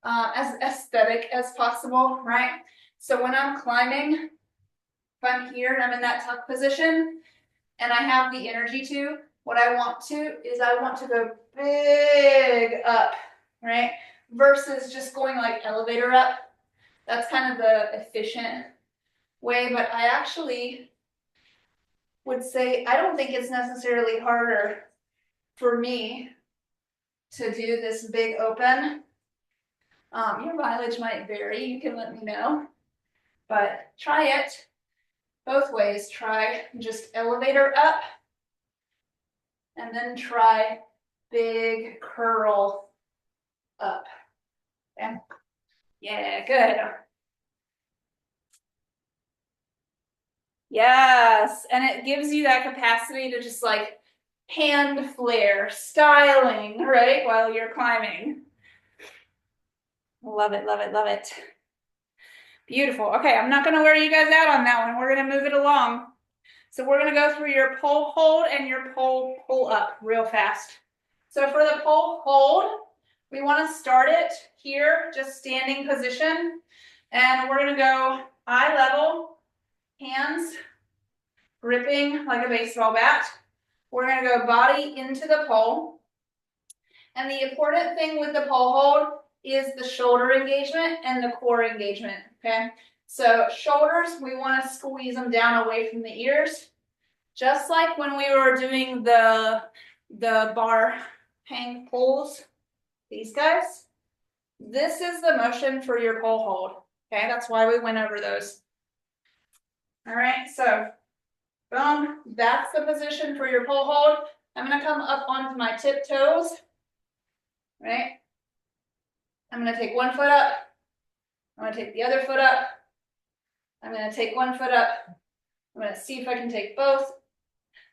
as aesthetic as possible, right? So when I'm climbing, if I'm here and I'm in that tuck position and I have the energy to, what I want to go big up, right? Versus just going like elevator up. That's kind of the efficient way, but I actually would say I don't think it's necessarily harder for me to do this big open. Your mileage might vary, you can let me know, but try it both ways. Try just elevator up and then try big curl up. Okay? Yeah, good. Yes, and it gives you that capacity to just like hand flare, styling, right, while you're climbing. Love it, love it, love it. Beautiful. Okay, I'm not going to wear you guys out on that one. We're going to move it along. So we're going to go through your pole hold and your pole pull up real fast. So for the pole hold, we want to start it here, just standing position. And we're going to go eye level, hands gripping like a baseball bat. We're going to go body into the pole. And the important thing with the pole hold is the shoulder engagement and the core engagement, okay? So shoulders, we want to squeeze them down away from the ears. Just like when we were doing the bar hang pulls, these guys, this is the motion for your pole hold, okay? That's why we went over those. All right, so boom, that's the position for your pole hold. I'm going to come up onto my tiptoes, right? I'm going to take one foot up. I'm going to take the other foot up. I'm going to take one foot up. I'm going to see if I can take both.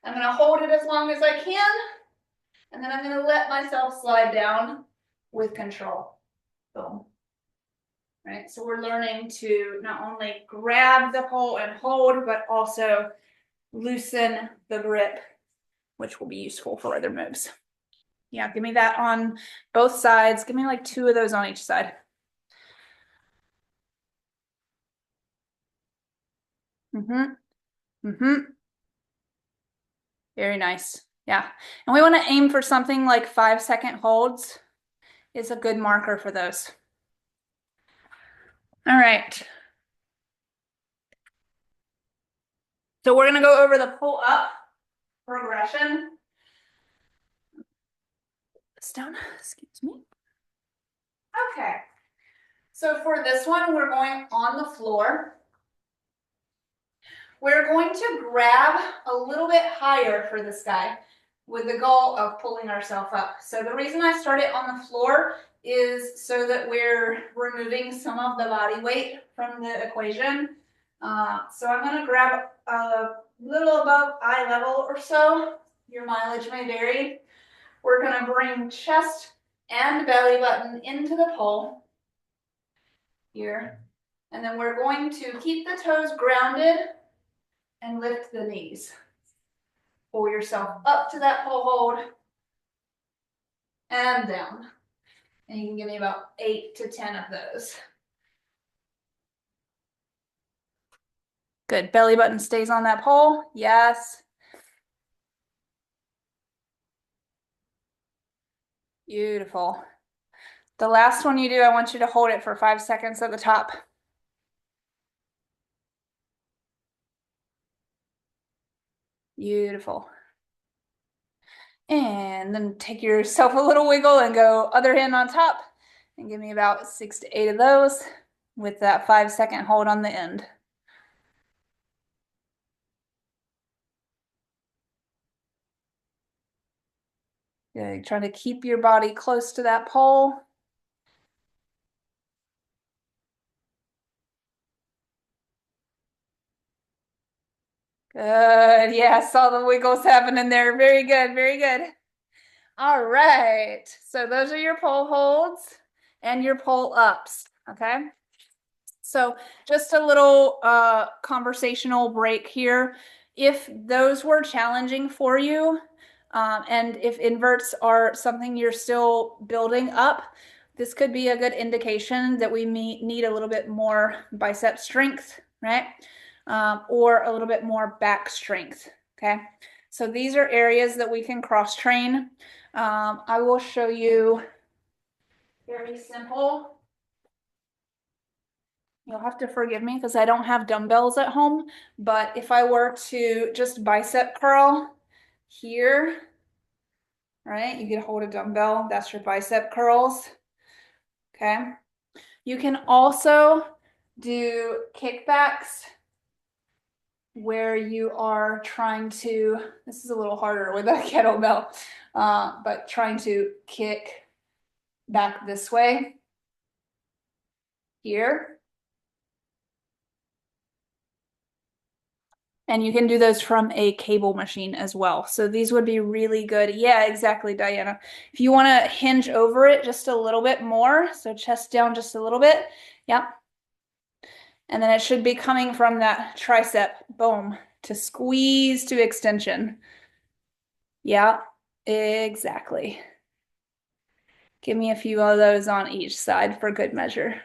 I'm going to hold it as long as I can. And then I'm going to let myself slide down with control. Boom. Right, so we're learning to not only grab the pole and hold, but also loosen the grip, which will be useful for other moves. Yeah, give me that on both sides. Give me like 2 of those on each side. Very nice. Yeah. And we want to aim for something like 5-second holds is a good marker for those. All right. So we're going to go over the pull up progression. This down, excuse me. Okay. So for this one, we're going on the floor. We're going to grab a little bit higher for this guy with the goal of pulling ourselves up. So the reason I started on the floor is so that we're removing some of the body weight from the equation. So I'm going to grab a little above eye level or so. Your mileage may vary. We're going to bring chest and belly button into the pole here. And then we're going to keep the toes grounded and lift the knees. Pull yourself up to that pole hold and down. And you can give me about 8 to 10 of those. Good. Belly button stays on that pole. Yes. Beautiful. The last one you do, I want you to hold it for 5 seconds at the top. Beautiful. And then take yourself a little wiggle and go other hand on top and give me about 6 to 8 of those with that 5 second hold on the end. Good. Try to keep your body close to that pole. Good. Yeah, saw the wiggles happening there. Very good. Very good. All right. So those are your pole holds and your pole ups. Okay. So just a little conversational break here. If those were challenging for you, and if inverts are something you're still building up, this could be a good indication that we need a little bit more bicep strength, right? Or a little bit more back strength, okay? So these are areas that we can cross train. I will show you very simple. You'll have to forgive me because I don't have dumbbells at home, but if I were to just bicep curl here, right? You could hold a dumbbell, that's your bicep curls, okay? You can also do kickbacks where you are trying to, this is a little harder with a kettlebell, but trying to kick back this way here. And you can do those from a cable machine as well. So these would be really good. Yeah, exactly, Diana. If you want to hinge over it just a little bit more, so chest down just a little bit. Yep. And then it should be coming from that tricep, boom, to squeeze to extension. Yeah, exactly. Give me a few of those on each side for good measure.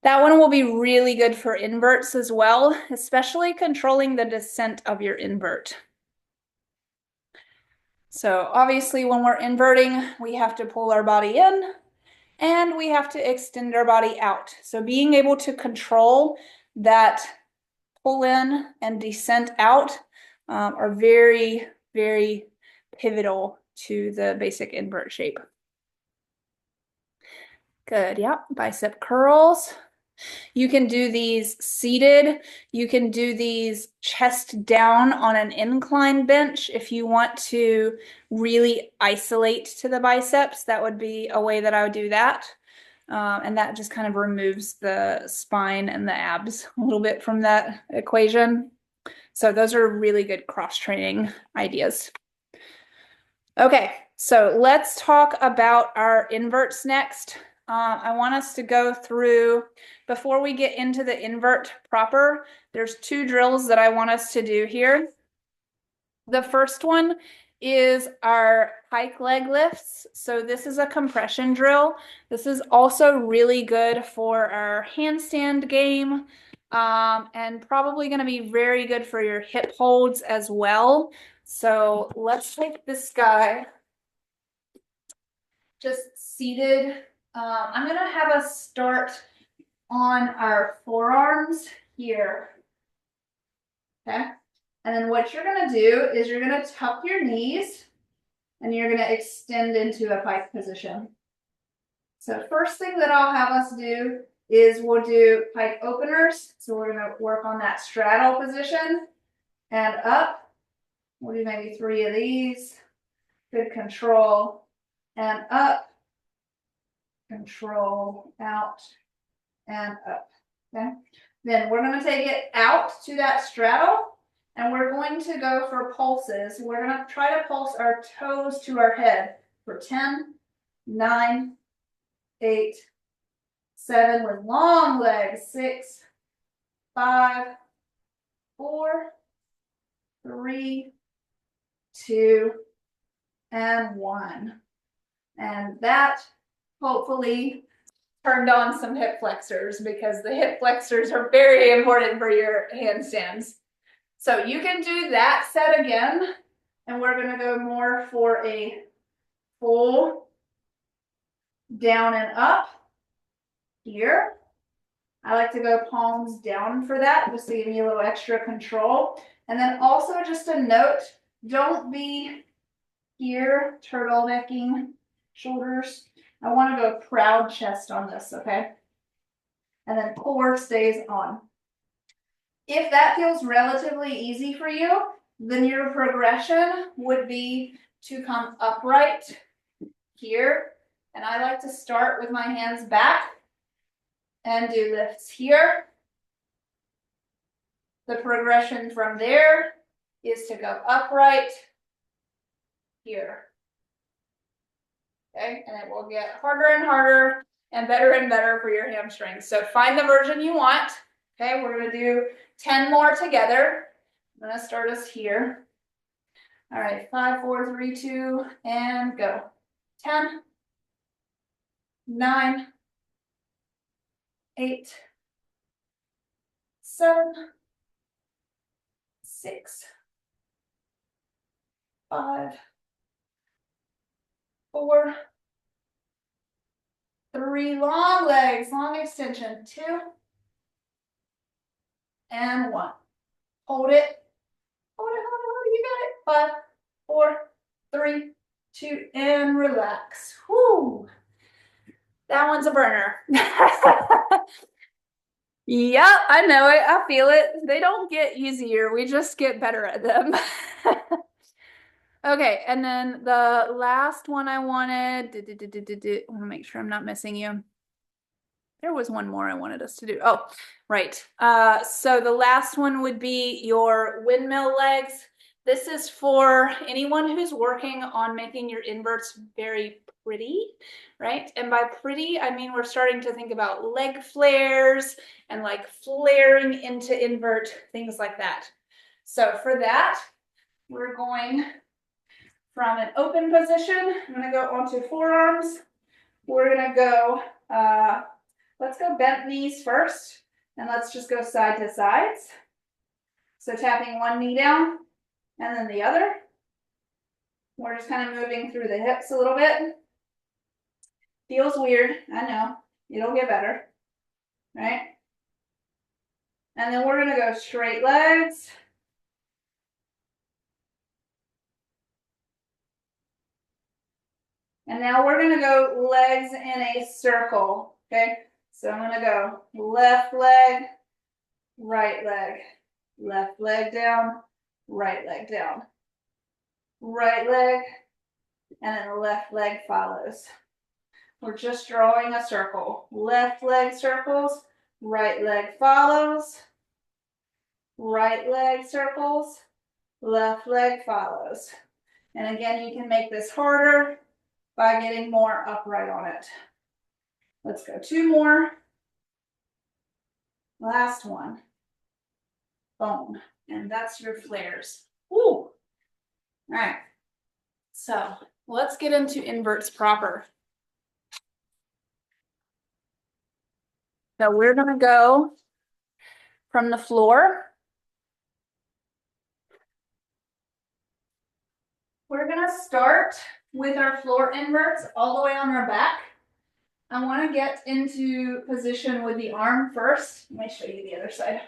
That one will be really good for inverts as well, especially controlling the descent of your invert. So obviously when we're inverting, we have to pull our body in and we have to extend our body out. So being able to control that pull in and descent out are very, very pivotal to the basic invert shape. Good, yeah, bicep curls. You can do these seated. You can do these chest down on an incline bench if you want to really isolate to the biceps. That would be a way that I would do that. And that just kind of removes the spine and the abs a little bit from that equation. So those are really good cross-training ideas. Okay, so let's talk about our inverts next. I want us to go through, before we get into the invert proper, there's 2 drills that I want us to do here. The first one is our pike leg lifts. So this is a compression drill. This is also really good for our handstand game, and probably going to be very good for your hip holds as well. So let's take this guy just seated. I'm going to have us start on our forearms here. Okay. And then what you're going to do is you're going to tuck your knees and you're going to extend into a pike position. So first thing that I'll have us do is we'll do pike openers. So we're going to work on that straddle position and up. We'll do maybe 3 of these. Good control and up. Control, out, and up. Okay. Then we're going to take it out to that straddle, and we're going to go for pulses. We're going to try to pulse our toes to our head for 10, 9, 8, 7 with long legs, 6, 5, 4, 3, 2, and 1. And that hopefully turned on some hip flexors because the hip flexors are very important for your handstands. So you can do that set again, and we're gonna go more for a full down and up here. I like to go palms down for that, just to give you a little extra control. And then also just a note, don't be here turtlenecking shoulders. I want to go proud chest on this, okay? And then core stays on. If that feels relatively easy for you, then your progression would be to come upright here. And I like to start with my hands back and do lifts here. The progression from there is to go upright here. Okay, and it will get harder and harder and better for your hamstrings. So find the version you want. Okay, we're gonna do 10 more together. I'm gonna start us here. All right, 5, 4, 3, 2, and go. 10, 9, 8, 7, 6, 5, 4, 3, long legs, long extension, 2, and 1. Hold it. Hold it, hold it, hold it. You got it. 5, 4, 3, 2, and relax. Whoo. That one's a burner. Yep, I know it. I feel it. They don't get easier. We just get better at them. Okay, and then the last one I wanted, I want to make sure I'm not missing you. There was one more I wanted us to do. Oh, right. So the last one would be your windmill legs. This is for anyone who's working on making your inverts very pretty, right? And by pretty, I mean we're starting to think about leg flares and like flaring into invert, things like that. So for that, we're going from an open position. I'm going to go onto forearms. We're going to go, let's go bent knees first, and let's just go side to sides. So tapping one knee down and then the other. We're just kind of moving through the hips a little bit. Feels weird, I know. It'll get better, right? And then we're going to go straight legs. And now we're going to go legs in a circle, okay? So I'm going to go left leg, right leg, left leg down, right leg down, right leg, and then the left leg follows. We're just drawing a circle. Left leg circles, right leg follows, right leg circles, left leg follows. And again, you can make this harder by getting more upright on it. Let's go 2 more. Last one. Boom. And that's your flares. Woo. All right. So let's get into inverts proper. So we're going to go from the floor. We're going to start with our floor inverts all the way on our back. I want to get into position with the arm first. Let me show you the other side.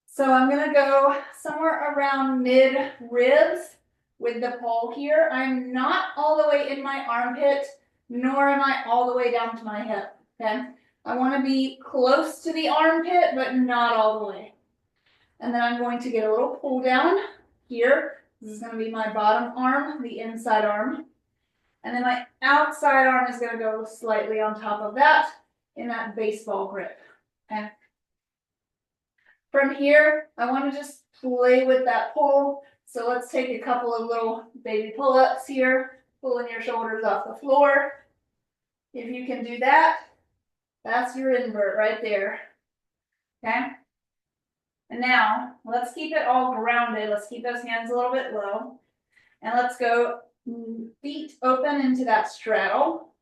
So I'm going to go somewhere around mid ribs with the pole here. I'm not all the way in my armpit, nor am I all the way down to my hip, okay? I want to be close to the armpit, but not all the way. And then I'm going to get a little pull down here. This is going to be my bottom arm, the inside arm. And then my outside arm is going to go slightly on top of that in that baseball grip, okay? From here, I want to just play with that pull. So let's take a couple of little baby pull-ups here, pulling your shoulders off the floor. If you can do that, that's your invert right there, okay? And now, let's keep it all grounded. Let's keep those hands a little bit low. And let's go feet open into that straddle.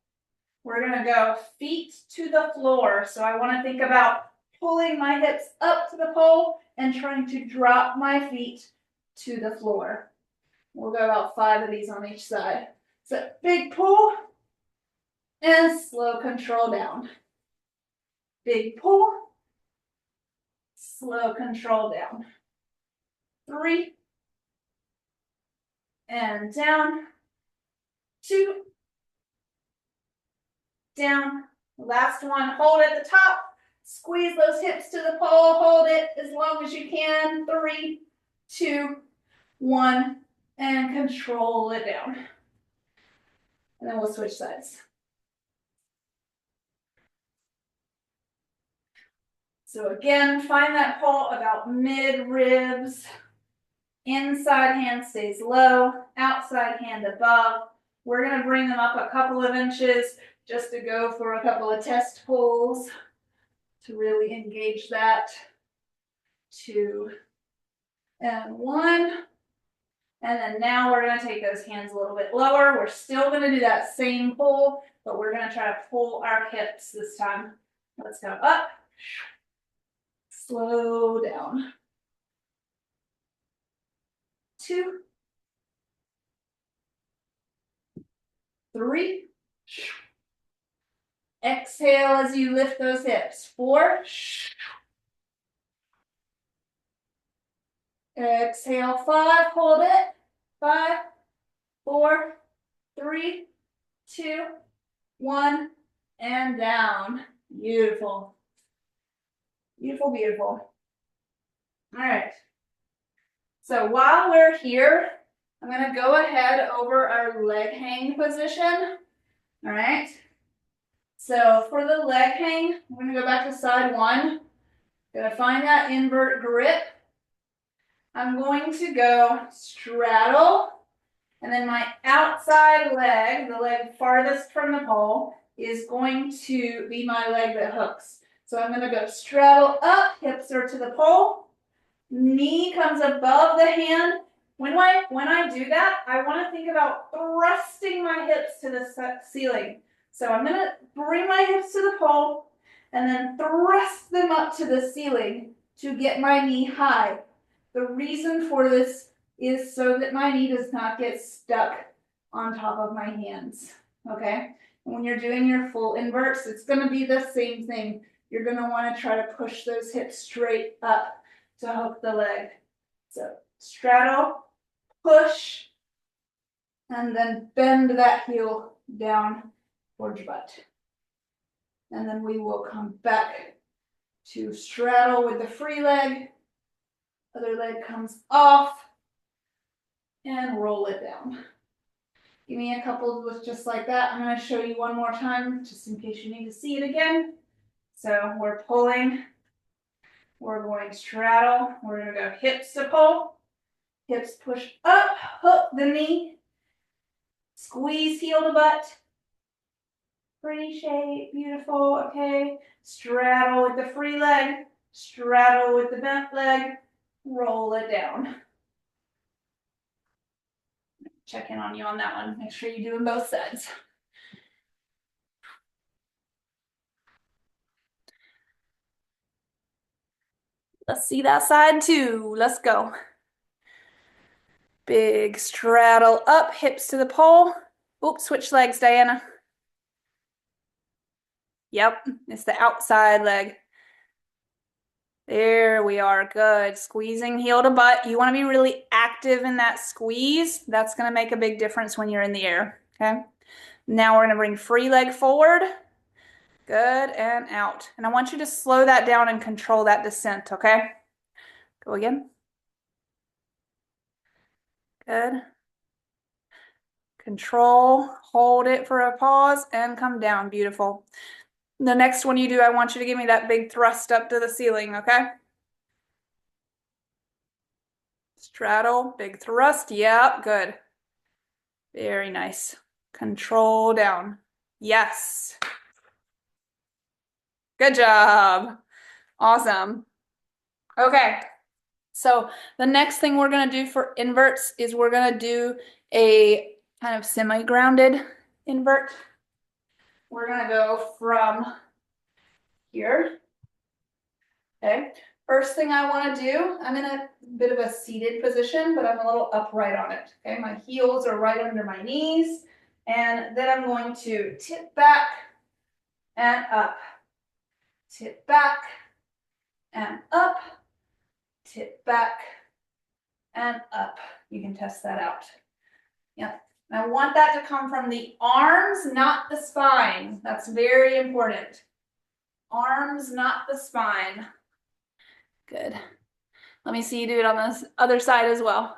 We're gonna go feet to the floor. So I wanna think about pulling my hips up to the pole and trying to drop my feet to the floor. We'll go about 5 of these on each side. So big pull and slow control down. Big pull, slow control down. 3, and down. 2, down. Last one, hold at the top. Squeeze those hips to the pole, hold it as long as you can. 3, 2, 1, and control it down. And then we'll switch sides. So again, find that pole about mid-ribs. Inside hand stays low, outside hand above. We're gonna bring them up a couple of inches just to go for a couple of test pulls to really engage that. 2, and 1. And then now we're gonna take those hands a little bit lower. We're still gonna do that same pull, but we're gonna try to pull our hips this time. Let's go up, slow down. 2, 3. Exhale as you lift those hips. 4. Exhale, 5. Hold it. 5, 4, 3, 2, 1, and down. Beautiful. Beautiful, beautiful. All right. So while we're here, I'm going to go ahead over our leg hang position. All right. So for the leg hang, I'm going to go back to side 1. Going to find that invert grip. I'm going to go straddle, and then my outside leg, the leg farthest from the pole, is going to be my leg that hooks. So I'm going to go straddle up, hips are to the pole, knee comes above the hand. When I do that, I want to think about thrusting my hips to the ceiling. So I'm going to bring my hips to the pole and then thrust them up to the ceiling to get my knee high. The reason for this is so that my knee does not get stuck on top of my hands, okay? And when you're doing your full inverts, it's gonna be the same thing. You're gonna wanna try to push those hips straight up to hook the leg. So straddle, push, and then bend that heel down towards your butt. And then we will come back to straddle with the free leg. Other leg comes off and roll it down. Give me a couple with just like that. I'm going to show you one more time just in case you need to see it again. So we're pulling, we're going straddle, we're going to go hips to pull, hips push up, hook the knee, squeeze heel to butt. Pretty shape, beautiful, okay. Straddle with the free leg, straddle with the bent leg, roll it down. Check in on you on that one. Make sure you're doing both sides. Let's see that side too. Let's go. Big straddle up, hips to the pole. Oops, switch legs, Diana. Yep, it's the outside leg. There we are, good. Squeezing heel to butt. You want to be really active in that squeeze. That's going to make a big difference when you're in the air, okay? Now we're going to bring free leg forward. Good, and out. And I want you to slow that down and control that descent, okay? Go again. Good. Control, hold it for a pause, and come down. Beautiful. The next one you do, I want you to give me that big thrust up to the ceiling, okay? Straddle, big thrust. Yep, good. Very nice. Control down. Yes. Good job. Awesome. Okay. So the next thing we're going to do for inverts is we're going to do a kind of semi-grounded invert. we're gonna go from here. Okay. First thing I want to do, I'm in a bit of a seated position, but I'm a little upright on it. Okay, my heels are right under my knees, and then I'm going to tip back and up, tip back and up, tip back and up. You can test that out. Yep. I want that to come from the arms, not the spine. That's very important. Arms, not the spine. Good. Let me see you do it on this other side as well.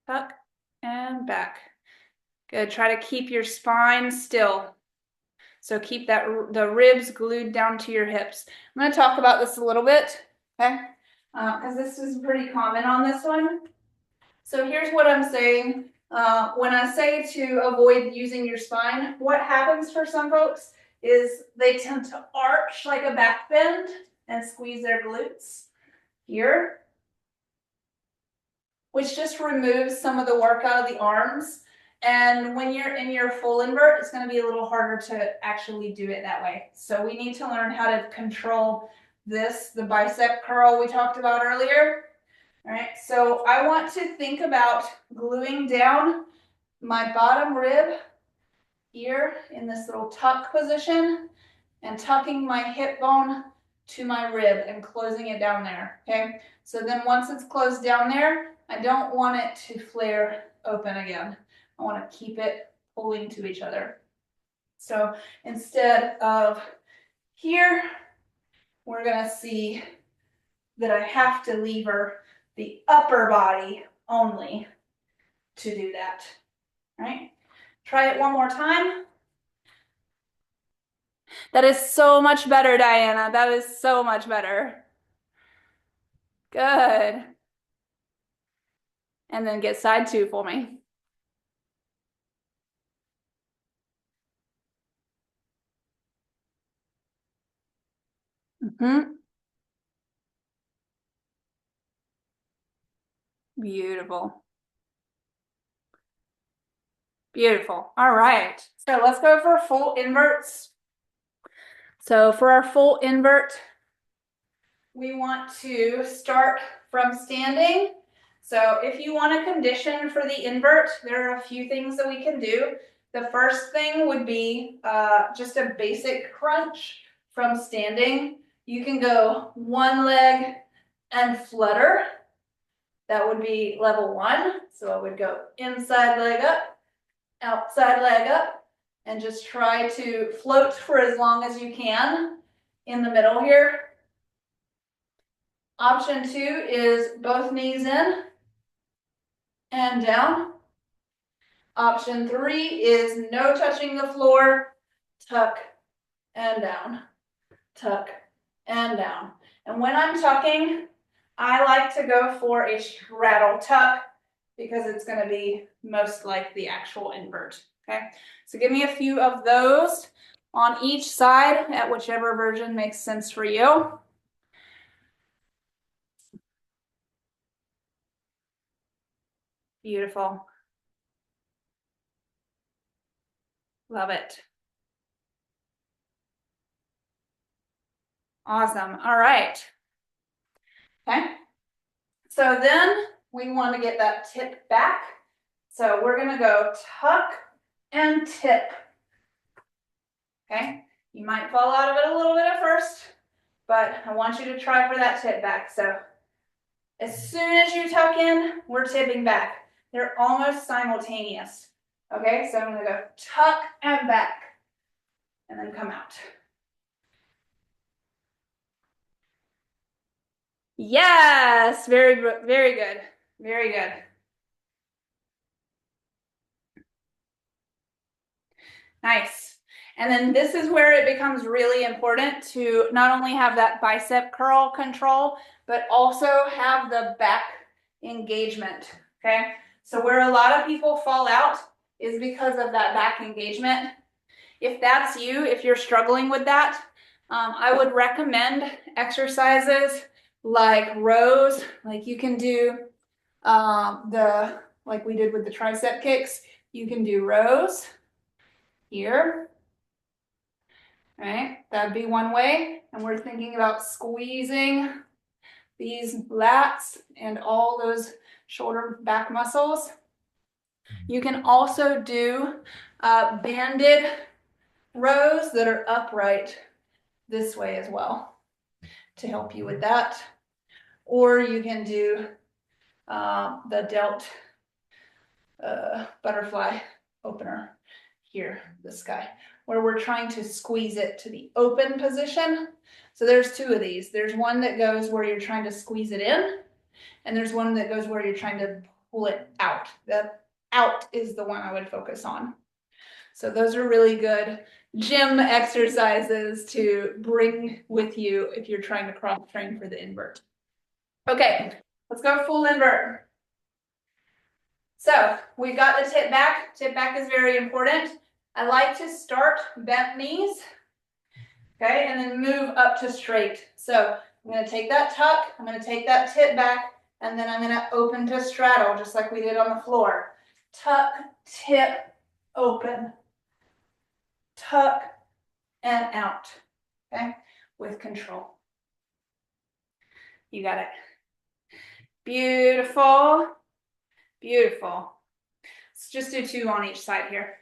Tuck and back. Good. Try to keep your spine still. So keep the ribs glued down to your hips. I'm going to talk about this a little bit, okay? Because this is pretty common on this one. So here's what I'm saying. When I say to avoid using your spine, what happens for some folks is they tend to arch like a back bend and squeeze their glutes here, which just removes some of the work out of the arms. And when you're in your full invert, it's going to be a little harder to actually do it that way. So we need to learn how to control this, the bicep curl we talked about earlier. All right, so I want to think about gluing down my bottom rib here in this little tuck position and tucking my hip bone to my rib and closing it down there, okay? So then once it's closed down there, I don't want it to flare open again. I want to keep it pulling to each other. So instead of here, we're going to see that I have to lever the upper body only to do that. All right? Try it one more time. That is so much better, Diana. That is so much better. Good. And then get side two for me. Beautiful. Beautiful. All right. So let's go for full inverts. So for our full invert, we want to start from standing. So if you want to condition for the invert, there are a few things that we can do. The first thing would be just a basic crunch from standing. You can go one leg and flutter. That would be level 1. So I would go inside leg up, outside leg up, and just try to float for as long as you can in the middle here. Option 2 is both knees in and down. Option 3 is no touching the floor, tuck and down, tuck and down. And when I'm tucking, I like to go for a straddle tuck because it's going to be most like the actual invert. Okay, so give me a few of those on each side at whichever version makes sense for you. Beautiful. Love it. Awesome. All right. Okay. So then we want to get that tip back. So we're going to go tuck and tip. Okay. You might fall out of it a little bit at first, but I want you to try for that tip back. So as soon as you tuck in, we're tipping back. They're almost simultaneous. Okay, so I'm going to go tuck and back and then come out. Yes, very good. Very good. Nice. And then this is where it becomes really important to not only have that bicep curl control, but also have the back engagement, okay? So where a lot of people fall out is because of that back engagement. If that's you, if you're struggling with that, I would recommend exercises like rows, like you can do Like we did with the tricep kicks, you can do rows here. Right, that'd be one way. And we're thinking about squeezing these lats and all those shoulder back muscles. You can also do banded rows that are upright this way as well to help you with that. Or you can do the delt butterfly opener here, this guy, where we're trying to squeeze it to the open position. So there's two of these. There's one that goes where you're trying to squeeze it in, and there's one that goes where you're trying to pull it out. The out is the one I would focus on. So those are really good gym exercises to bring with you if you're trying to cross train for the invert. Okay, let's go full invert. So we got the tip back. Tip back is very important. I like to start bent knees, okay, and then move up to straight. So I'm going to take that tuck, I'm going to take that tip back, and then I'm going to open to straddle, just like we did on the floor. Tuck, tip, open. Tuck, and out, okay, with control. You got it. Beautiful, beautiful. Let's just do 2 on each side here.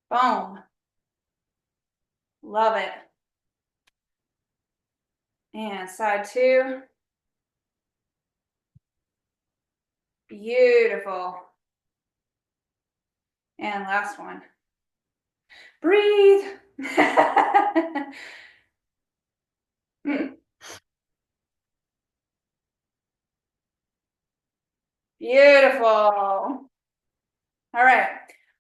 Boom. Love it. And side 2. Beautiful. And last one. Breathe. Beautiful. All right.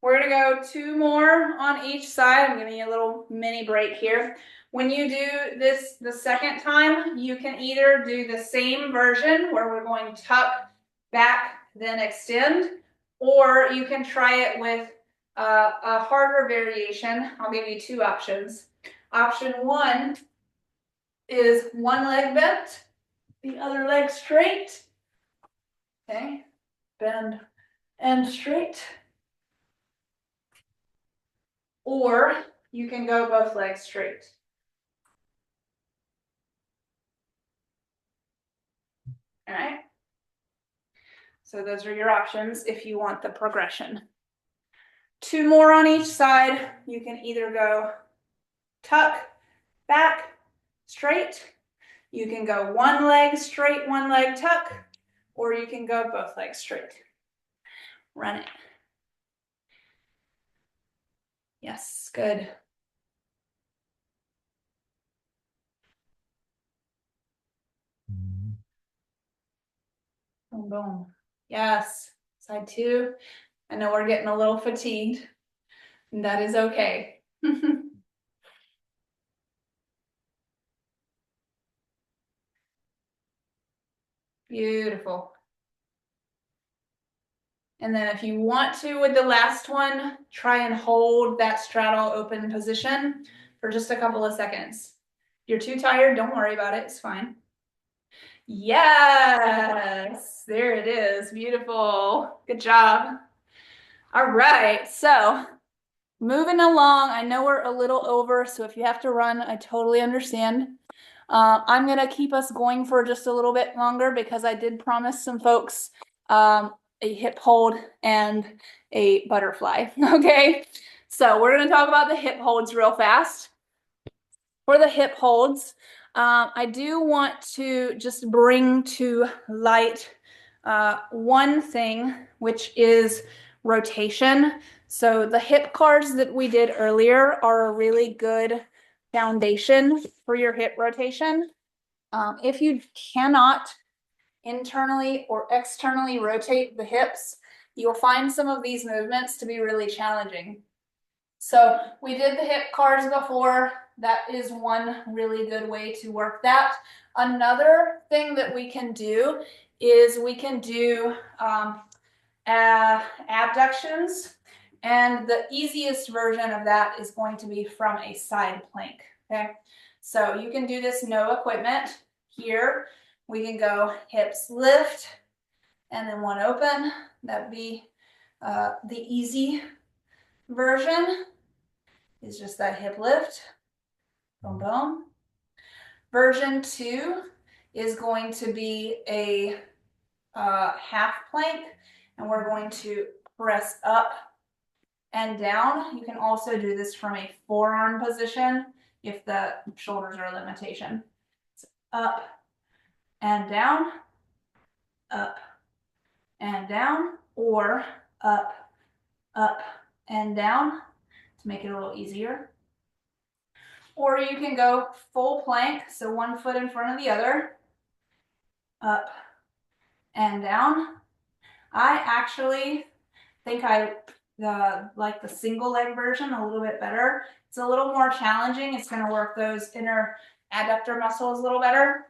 We're going to go 2 more on each side. I'm giving you a little mini break here. When you do this the second time, you can either do the same version where we're going tuck, back, then extend, or you can try it with a harder variation. I'll give you 2 options. Option 1 is one leg bent, the other leg straight. Okay, bend and straight. Or you can go both legs straight. All right. So those are your options if you want the progression. 2 more on each side. You can either go tuck, back, straight. You can go one leg straight, one leg tuck, or you can go both legs straight. Run it. Yes, good. Boom, boom. Yes. Side 2. I know we're getting a little fatigued, and that is okay. Beautiful. And then if you want to, with the last one, try and hold that straddle open position for just a couple of seconds. If you're too tired, don't worry about it. It's fine. Yes, there it is. Beautiful. Good job. All right, so moving along. I know we're a little over, so if you have to run, I totally understand. I'm going to keep us going for just a little bit longer because I did promise some folks a hip hold and a butterfly. Okay, so we're going to talk about the hip holds real fast. For the hip holds, I do want to just bring to light one thing, which is rotation. So the hip cars that we did earlier are a really good foundation for your hip rotation. If you cannot internally or externally rotate the hips, you'll find some of these movements to be really challenging. So we did the hip cars before. That is one really good way to work that. Another thing that we can do is we can do abductions. And the easiest version of that is going to be from a side plank. Okay, so you can do this no equipment here. We can go hips lift and then one open. That'd be the easy version, is just that hip lift. Boom, boom. Version 2 is going to be a half plank, and we're going to press up and down. You can also do this from a forearm position if the shoulders are a limitation. So up and down, up and down, or up, up and down to make it a little easier. Or you can go full plank, so one foot in front of the other, up and down. I actually think I like the single leg version a little bit better. It's a little more challenging. It's going to work those inner adductor muscles a little better.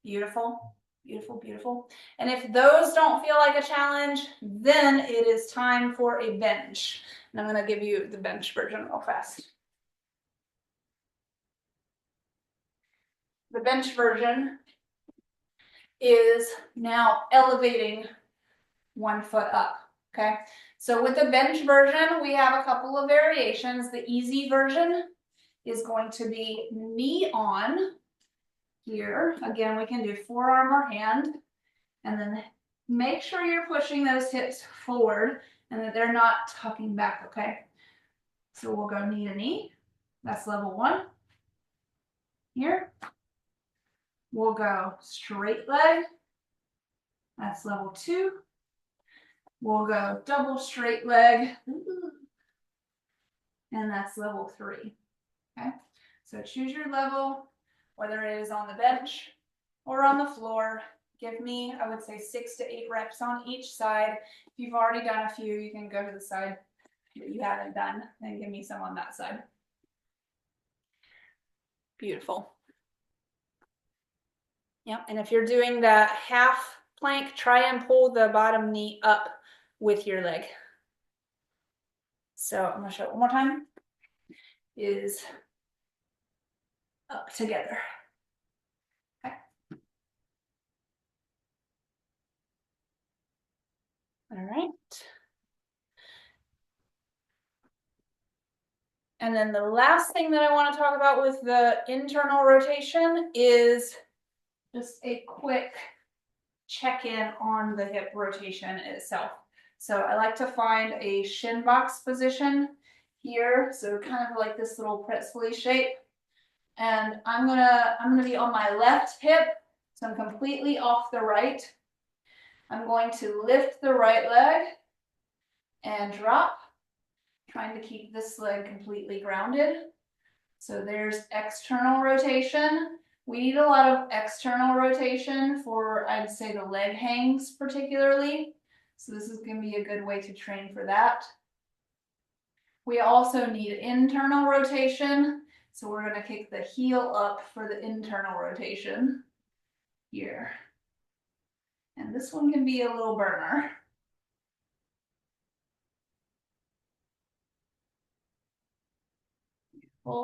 Beautiful, beautiful, beautiful. And if those don't feel like a challenge, then it is time for a bench. And I'm going to give you the bench version real fast. The bench version is now elevating one foot up. Okay, so with the bench version, we have a couple of variations. The easy version is going to be knee on here. Again, we can do forearm or hand, and then make sure you're pushing those hips forward and that they're not tucking back, okay? So we'll go knee to knee. That's level 1. Here. We'll go straight leg. That's level 2. We'll go double straight leg. And that's level 3. Okay, so choose your level, whether it is on the bench or on the floor. Give me, I would say, 6 to 8 reps on each side. If you've already done a few, you can go to the side that you haven't done and give me some on that side. Beautiful. Yep, and if you're doing the half plank, try and pull the bottom knee up with your leg. So I'm gonna show it one more time. Is up together. Okay. All right. And then the last thing that I want to talk about with the internal rotation is just a quick check-in on the hip rotation itself. So I like to find a shin box position here, so kind of like this little pretzel shape. And I'm gonna be on my left hip, so I'm completely off the right. I'm going to lift the right leg and drop, trying to keep this leg completely grounded. So there's external rotation. We need a lot of external rotation for, I'd say, the leg hangs particularly. So this is going to be a good way to train for that. We also need internal rotation. So we're going to kick the heel up for the internal rotation here. And this one can be a little burner.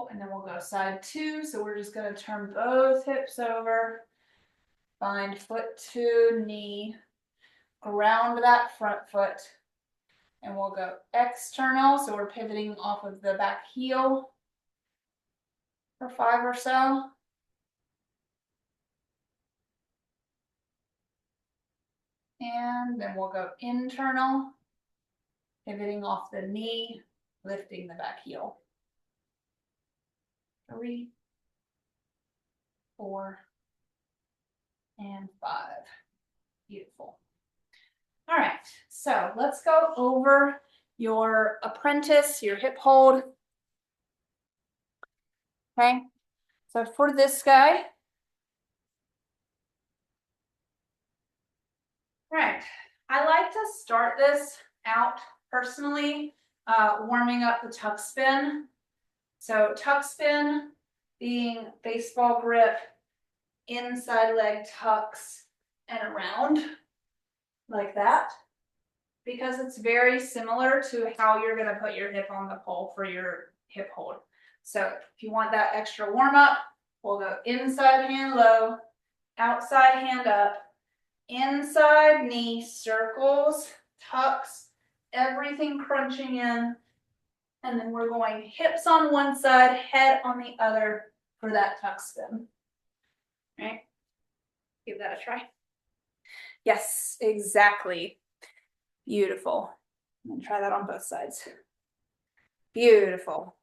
And then we'll go side 2. So we're just going to turn both hips over, find foot to knee, ground that front foot, and we'll go external. So we're pivoting off of the back heel for 5 or so. And then we'll go internal, pivoting off the knee, lifting the back heel. 3, 4, and 5. Beautiful. All right, so let's go over your apprentice, your hip hold. Okay, so for this guy, all right, I like to start this out personally, warming up the tuck spin. So tuck spin being baseball grip, inside leg tucks, and around like that, because it's very similar to how you're going to put your hip on the pole for your hip hold. So if you want that extra warm up, we'll go inside hand low, outside hand up, inside knee circles, tucks, everything crunching in. And then we're going hips on one side, head on the other for that tuck spin. Right? Give that a try. Yes, exactly. Beautiful. And try that on both sides. Beautiful.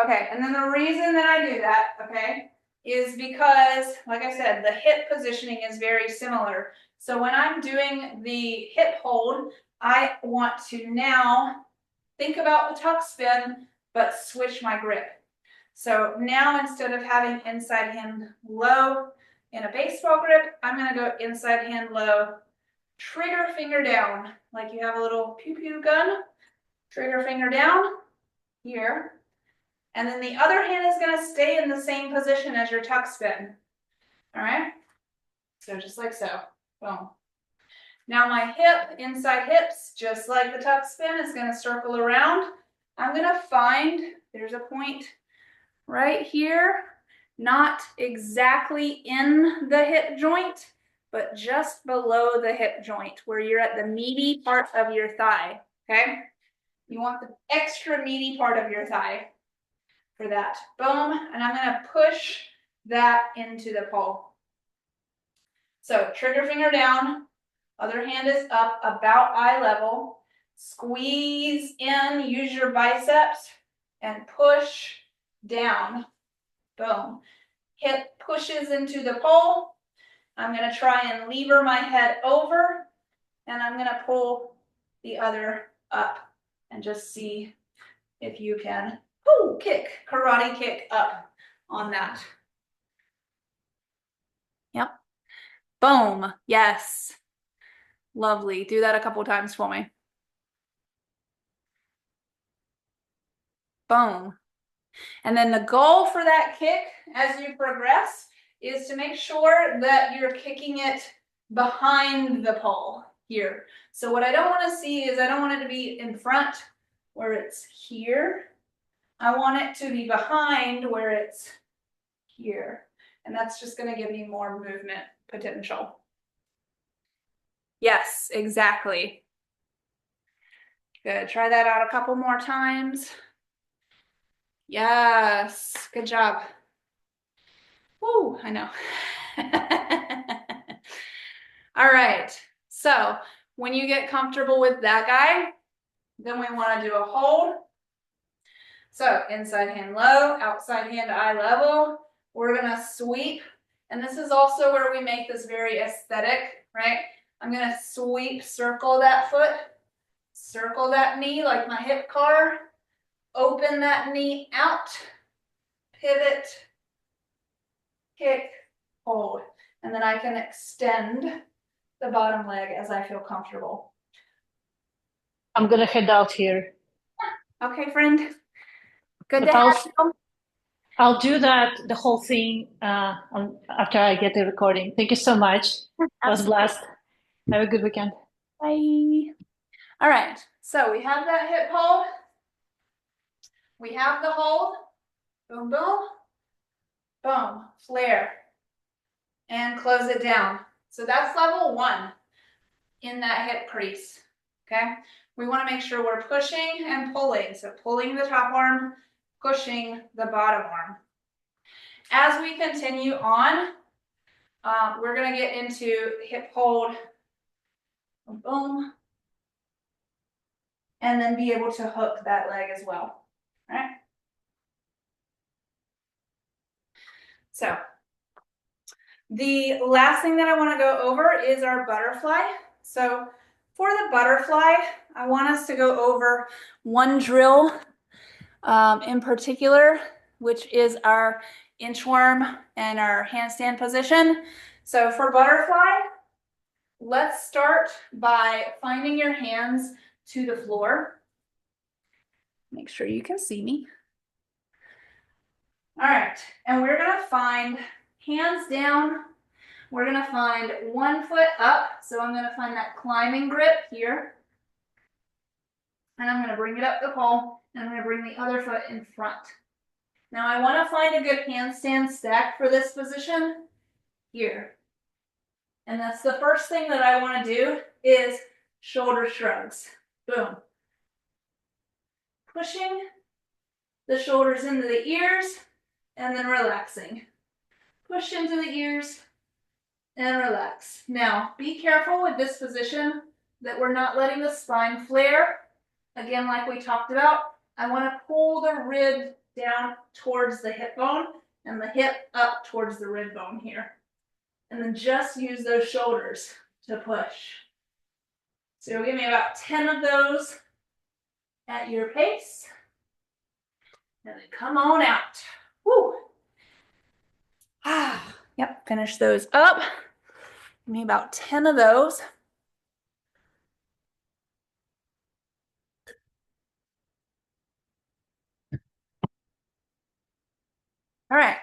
Okay, and then the reason that I do that, okay, is because, like I said, the hip positioning is very similar. So when I'm doing the hip hold, I want to now think about the tuck spin, but switch my grip. So now instead of having inside hand low in a baseball grip, I'm going to go inside hand low, trigger finger down, like you have a little pew pew gun, trigger finger down here. And then the other hand is going to stay in the same position as your tuck spin. All right. So just like so. Boom. Now my hip, inside hips, just like the tuck spin, is going to circle around. I'm going to find, there's a point right here, not exactly in the hip joint, but just below the hip joint where you're at the meaty part of your thigh. Okay. You want the extra meaty part of your thigh for that. Boom. And I'm going to push that into the pole. So trigger finger down, other hand is up about eye level. Squeeze in, use your biceps, and push down. Boom. Hip pushes into the pole. I'm going to try and lever my head over, and I'm going to pull the other up and just see if you can kick, karate kick up on that. Yep. Boom. Yes. Lovely. Do that a couple times for me. Boom. And then the goal for that kick as you progress is to make sure that you're kicking it behind the pole here. So what I don't want to see is I don't want it to be in front where it's here. I want it to be behind where it's here. And that's just going to give me more movement potential. Yes, exactly. Good. Try that out a couple more times. Yes, good job. Woo, I know. All right, so when you get comfortable with that guy, then we want to do a hold. So inside hand low, outside hand eye level. We're going to sweep, and this is also where we make this very aesthetic, right? I'm going to sweep, circle that foot, circle that knee like my hip car, open that knee out, pivot, kick, hold, and then I can extend the bottom leg as I feel comfortable. I'm gonna head out here. Okay, friend. Good But to have you. I'll do that, the whole thing, after I get the recording. Thank you so much. It was blessed. Have a good weekend. Bye. All right, so we have that hip hold. We have the hold. Boom, boom, boom, flare, and close it down. So that's level 1 in that hip crease, okay? We want to make sure we're pushing and pulling. So pulling the top arm, pushing the bottom arm. As we continue on, we're going to get into hip hold, boom, boom, and then be able to hook that leg as well, all right? So the last thing that I want to go over is our butterfly. So for the butterfly, I want us to go over one drill in particular, which is our inchworm and our handstand position. So for butterfly, let's start by finding your hands to the floor. Make sure you can see me. All right, and we're gonna find hands down. We're gonna find one foot up. So I'm gonna find that climbing grip here. And I'm gonna bring it up the pole, and I'm gonna bring the other foot in front. Now I wanna find a good handstand stack for this position. here. And that's the first thing that I want to do is shoulder shrugs. Boom. Pushing the shoulders into the ears and then relaxing. Push into the ears and relax. Now, be careful with this position that we're not letting the spine flare. Again, like we talked about, I want to pull the rib down towards the hip bone and the hip up towards the rib bone here. And then just use those shoulders to push. So give me about 10 of those at your pace. And then come on out. Woo. Yep, finish those up. Give me about 10 of those. All right.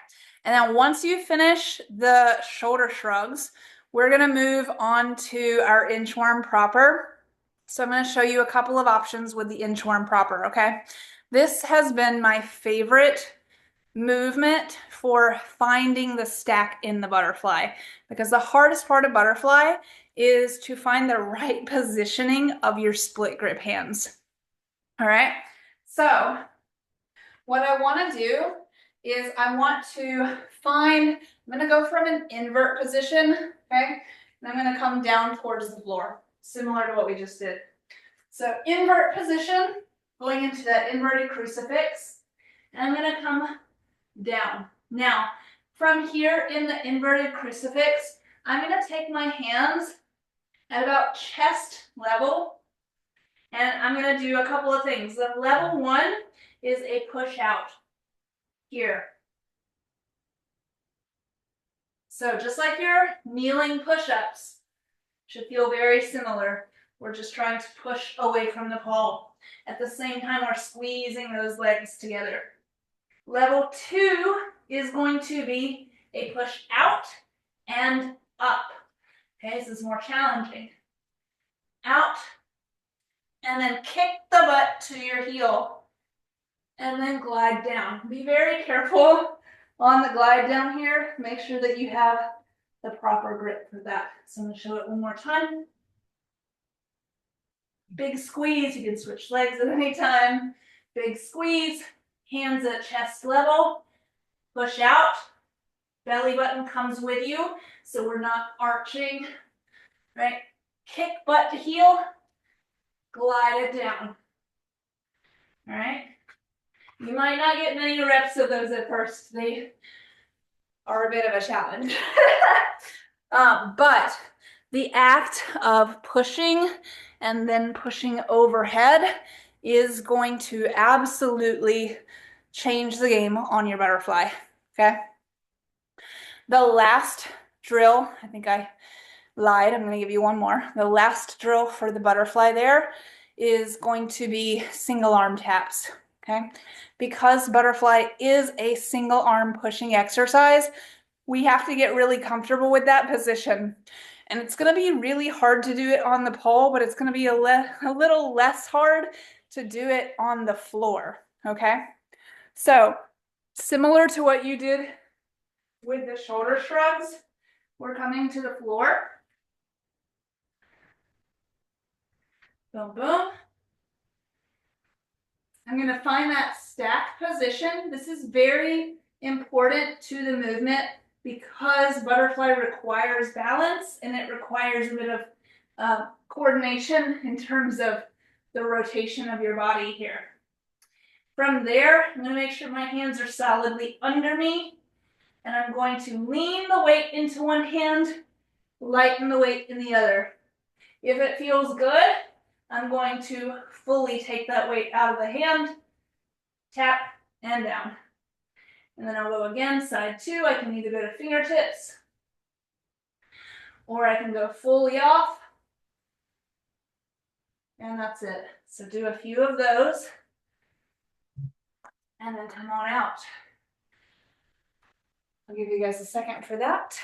And then once you finish the shoulder shrugs, we're going to move on to our inchworm proper. So I'm going to show you a couple of options with the inchworm proper, okay? This has been my favorite movement for finding the stack in the butterfly because the hardest part of butterfly is to find the right positioning of your split grip hands. All right. So what I want to do is I want to find, I'm going to go from an invert position, okay? And I'm going to come down towards the floor, similar to what we just did. So invert position, going into that inverted crucifix, and I'm going to come down. Now, from here in the inverted crucifix, I'm going to take my hands at about chest level, and I'm going to do a couple of things. The level one is a push out here. So just like your kneeling push-ups, should feel very similar. We're just trying to push away from the pole. At the same time, we're squeezing those legs together. Level two is going to be a push out and up. Okay, this is more challenging. Out, and then kick the butt to your heel, and then glide down. Be very careful on the glide down here. Make sure that you have the proper grip for that. So I'm going to show it one more time. Big squeeze. You can switch legs at any time. Big squeeze. Hands at chest level. Push out. Belly button comes with you, so we're not arching. Right? Kick butt to heel. Glide it down. All right? You might not get many reps of those at first. They are a bit of a challenge. But the act of pushing and then pushing overhead is going to absolutely change the game on your butterfly, okay? The last drill, I think I lied, I'm going to give you one more. The last drill for the butterfly there is going to be single arm taps, okay? Because butterfly is a single arm pushing exercise, we have to get really comfortable with that position. And it's going to be really hard to do it on the pole, but it's going to be a little less hard to do it on the floor, okay? So similar to what you did with the shoulder shrugs, we're coming to the floor. Boom, boom. I'm going to find that stacked position. This is very important to the movement because butterfly requires balance and it requires a bit of coordination in terms of the rotation of your body here. From there, I'm going to make sure my hands are solidly under me, and I'm going to lean the weight into one hand, lighten the weight in the other. If it feels good, I'm going to fully take that weight out of the hand, tap, and down. And then I'll go again, side two. I can either go to fingertips, or I can go fully off. And that's it. So do a few of those, and then come on out. I'll give you guys a second for that.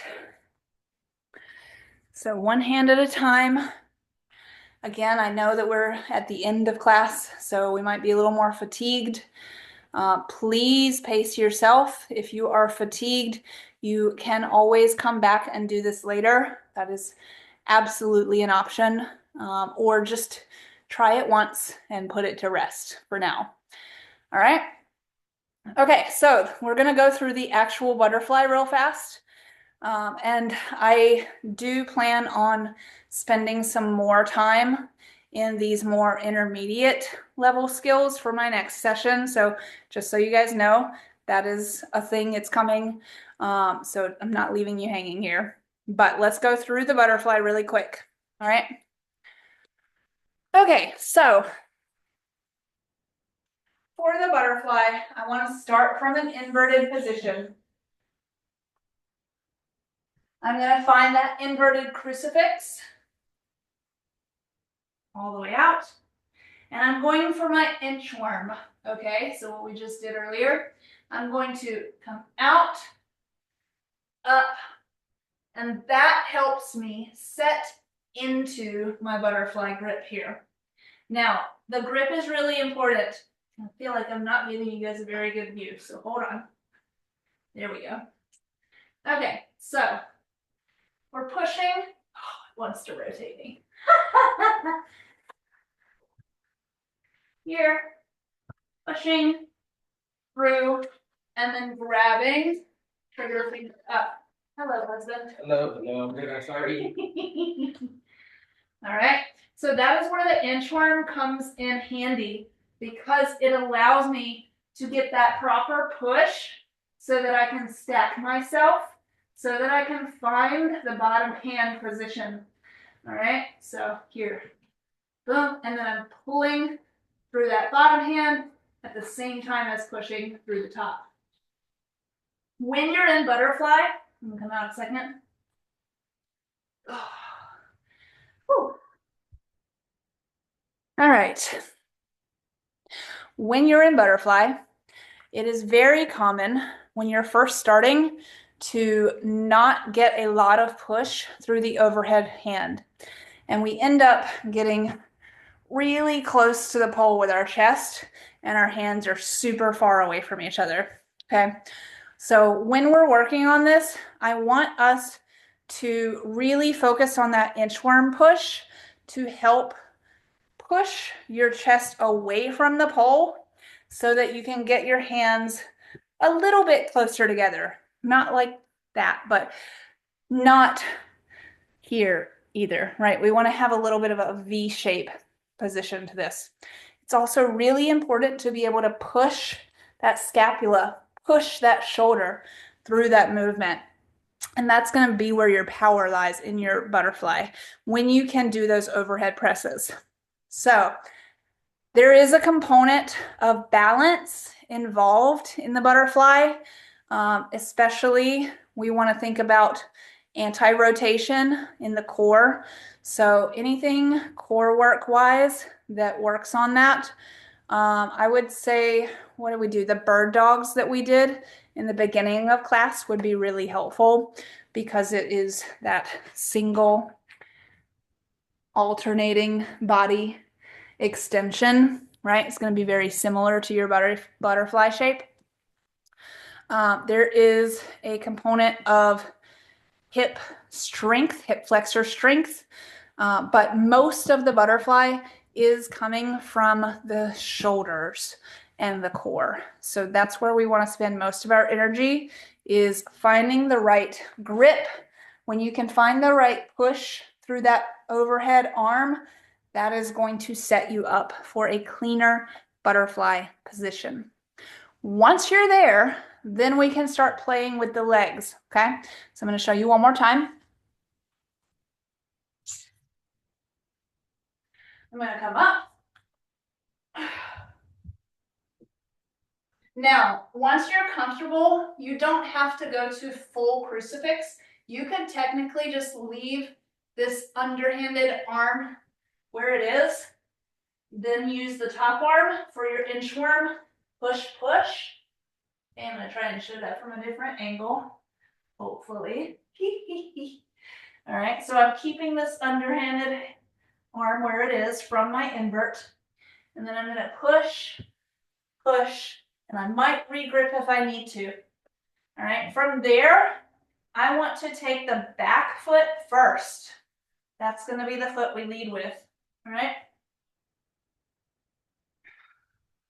So one hand at a time. Again, I know that we're at the end of class, so we might be a little more fatigued. Please pace yourself. If you are fatigued, you can always come back and do this later. That is absolutely an option. Or just try it once and put it to rest for now. All right. Okay, so we're going to go through the actual butterfly real fast. And I do plan on spending some more time in these more intermediate level skills for my next session. So just so you guys know, that is a thing. It's coming. So I'm not leaving you hanging here. But let's go through the butterfly really quick. All right. Okay, so for the butterfly, I want to start from an inverted position. I'm going to find that inverted crucifix all the way out. And I'm going for my inchworm. Okay, so what we just did earlier. I'm going to come out, up, and that helps me set into my butterfly grip here. Now, the grip is really important. I feel like I'm not giving you guys a very good view, so hold on. There we go. Okay, so we're pushing. Oh, it wants to rotate me. Here, pushing through, and then grabbing, trigger finger up. Hello, husband. Hello, hello, I'm good. I'm sorry. All right, so that is where the inchworm comes in handy because it allows me to get that proper push so that I can stack myself, so that I can find the bottom hand position. All right, so here, boom, and then I'm pulling through that bottom hand at the same time as pushing through the top. When you're in butterfly, I'm gonna come out a second. Oh. All right. When you're in butterfly, it is very common when you're first starting to not get a lot of push through the overhead hand. And we end up getting really close to the pole with our chest, and our hands are super far away from each other. Okay. So when we're working on this, I want us to really focus on that inchworm push to help push your chest away from the pole so that you can get your hands a little bit closer together. Not like that, but not here either, right? We want to have a little bit of a V shape position to this. It's also really important to be able to push that scapula, push that shoulder through that movement. And that's going to be where your power lies in your butterfly when you can do those overhead presses. So there is a component of balance involved in the butterfly, especially we want to think about anti-rotation in the core. So anything core work wise that works on that, I would say, what did we do? The bird dogs that we did in the beginning of class would be really helpful because it is that single alternating body extension, right? It's going to be very similar to your butterfly shape. There is a component of hip strength, hip flexor strength, but most of the butterfly is coming from the shoulders and the core. So that's where we want to spend most of our energy, is finding the right grip. When you can find the right push through that overhead arm, that is going to set you up for a cleaner butterfly position. Once you're there, then we can start playing with the legs, okay? So I'm going to show you one more time. I'm going to come up. Now, once you're comfortable, you don't have to go to full crucifix. You could technically just leave this underhanded arm where it is, then use the top arm for your inchworm, push, push. Okay, I'm going to try and show that from a different angle, hopefully. All right, so I'm keeping this underhanded arm where it is from my invert, and then I'm going to push, push, And I might regrip if I need to. All right, from there, I want to take the back foot first. That's going to be the foot we lead with. All right.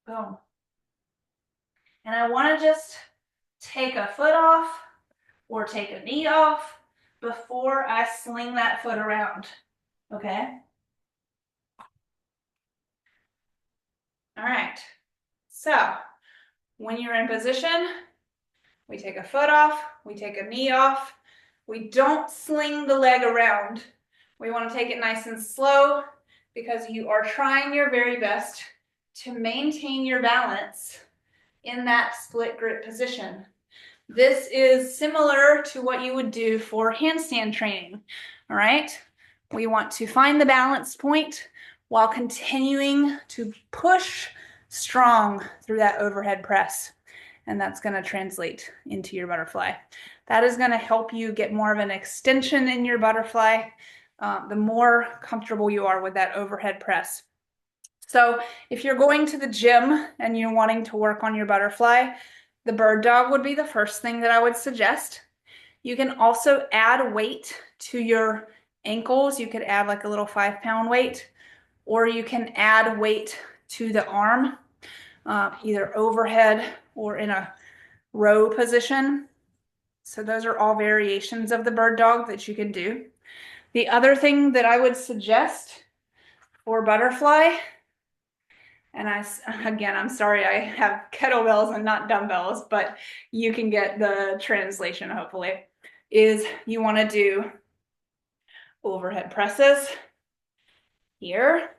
Boom. And I want to just take a foot off or take a knee off before I sling that foot around. Okay. All right. So when you're in position, we take a foot off, we take a knee off. We don't sling the leg around. We want to take it nice and slow because you are trying your very best to maintain your balance in that split grip position. This is similar to what you would do for handstand training. All right. We want to find the balance point while continuing to push strong through that overhead press. And that's going to translate into your butterfly. That is going to help you get more of an extension in your butterfly, the more comfortable you are with that overhead press. So if you're going to the gym and you're wanting to work on your butterfly, the bird dog would be the first thing that I would suggest. You can also add weight to your ankles. You could add like a little 5-pound weight, or you can add weight to the arm, either overhead or in a row position. So those are all variations of the bird dog that you can do. The other thing that I would suggest for butterfly, and I'm sorry, I have kettlebells and not dumbbells, but you can get the translation hopefully, is you want to do overhead presses here,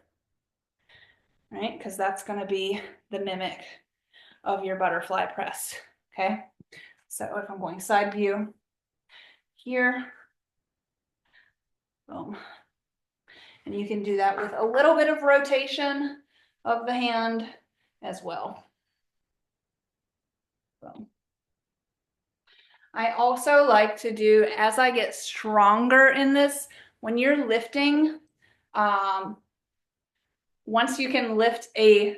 right? Because that's going to be the mimic of your butterfly press, okay? So if I'm going side view here, boom. And you can do that with a little bit of rotation of the hand as well. Boom. I also like to do, as I get stronger in this, when you're lifting, once you can lift a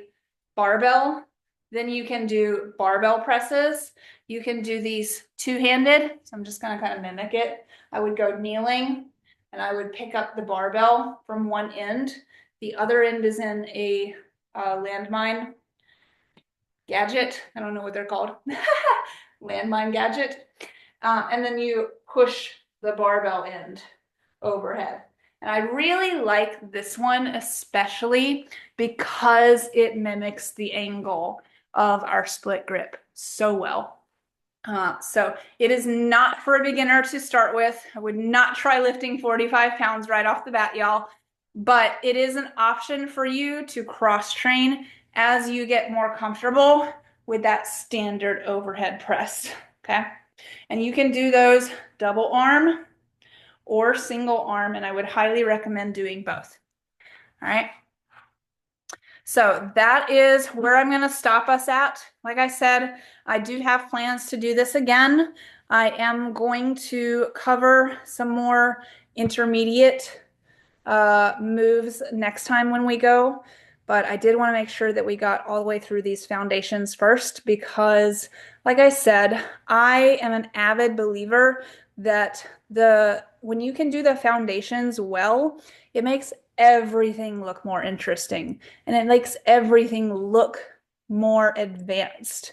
barbell, then you can do barbell presses. You can do these two-handed. So I'm just going to kind of mimic it. I would go kneeling and I would pick up the barbell from one end. The other end is in a landmine gadget. I don't know what they're called. Landmine gadget. And then you push the barbell end overhead. And I really like this one, especially because it mimics the angle of our split grip so well. So it is not for a beginner to start with. I would not try lifting 45 pounds right off the bat, y'all. But it is an option for you to cross train as you get more comfortable with that standard overhead press, okay? And you can do those double arm or single arm, and I would highly recommend doing both. All right. So that is where I'm going to stop us at. Like I said, I do have plans to do this again. I am going to cover some more intermediate moves next time when we go. But I did want to make sure that we got all the way through these foundations first because, like I said, I am an avid believer that when you can do the foundations well, it makes everything look more interesting and it makes everything look more advanced.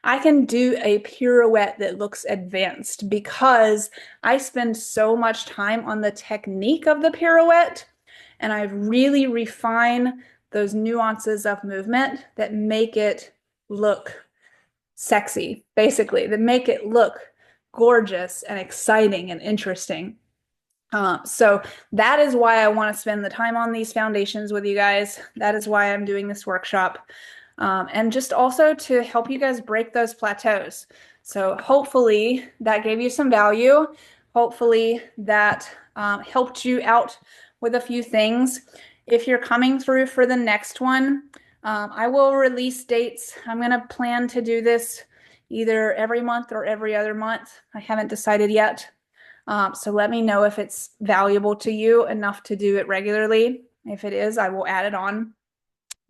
I can do a pirouette that looks advanced because I spend so much time on the technique of the pirouette and I really refine those nuances of movement that make it look sexy, basically, that make it look gorgeous and exciting and interesting. So that is why I want to spend the time on these foundations with you guys. That is why I'm doing this workshop. And just also to help you guys break those plateaus. So hopefully that gave you some value. Hopefully that helped you out with a few things. If you're coming through for the next one, I will release dates. I'm going to plan to do this either every month or every other month. I haven't decided yet. So let me know if it's valuable to you enough to do it regularly. If it is, I will add it on.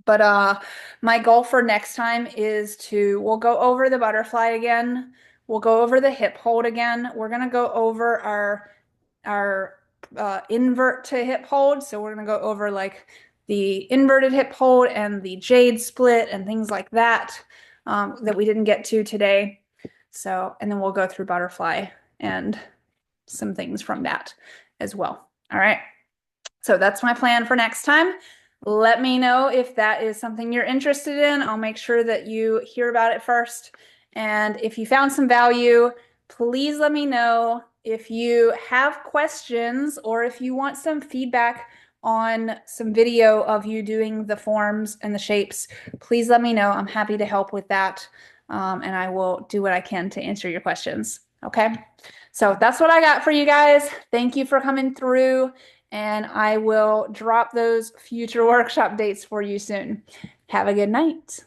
But my goal for next time is we'll go over the butterfly again. We'll go over the hip hold again. We're gonna go over our invert to hip hold. So we're gonna go over like the inverted hip hold and the jade split and things like that that we didn't get to today. So, and then we'll go through butterfly and some things from that as well. All right. So that's my plan for next time. Let me know if that is something you're interested in. I'll make sure that you hear about it first. And if you found some value, please let me know. If you have questions or if you want some feedback on some video of you doing the forms and the shapes, please let me know. I'm happy to help with that. And I will do what I can to answer your questions. Okay. So that's what I got for you guys. Thank you for coming through, and I will drop those future workshop dates for you soon. Have a good night.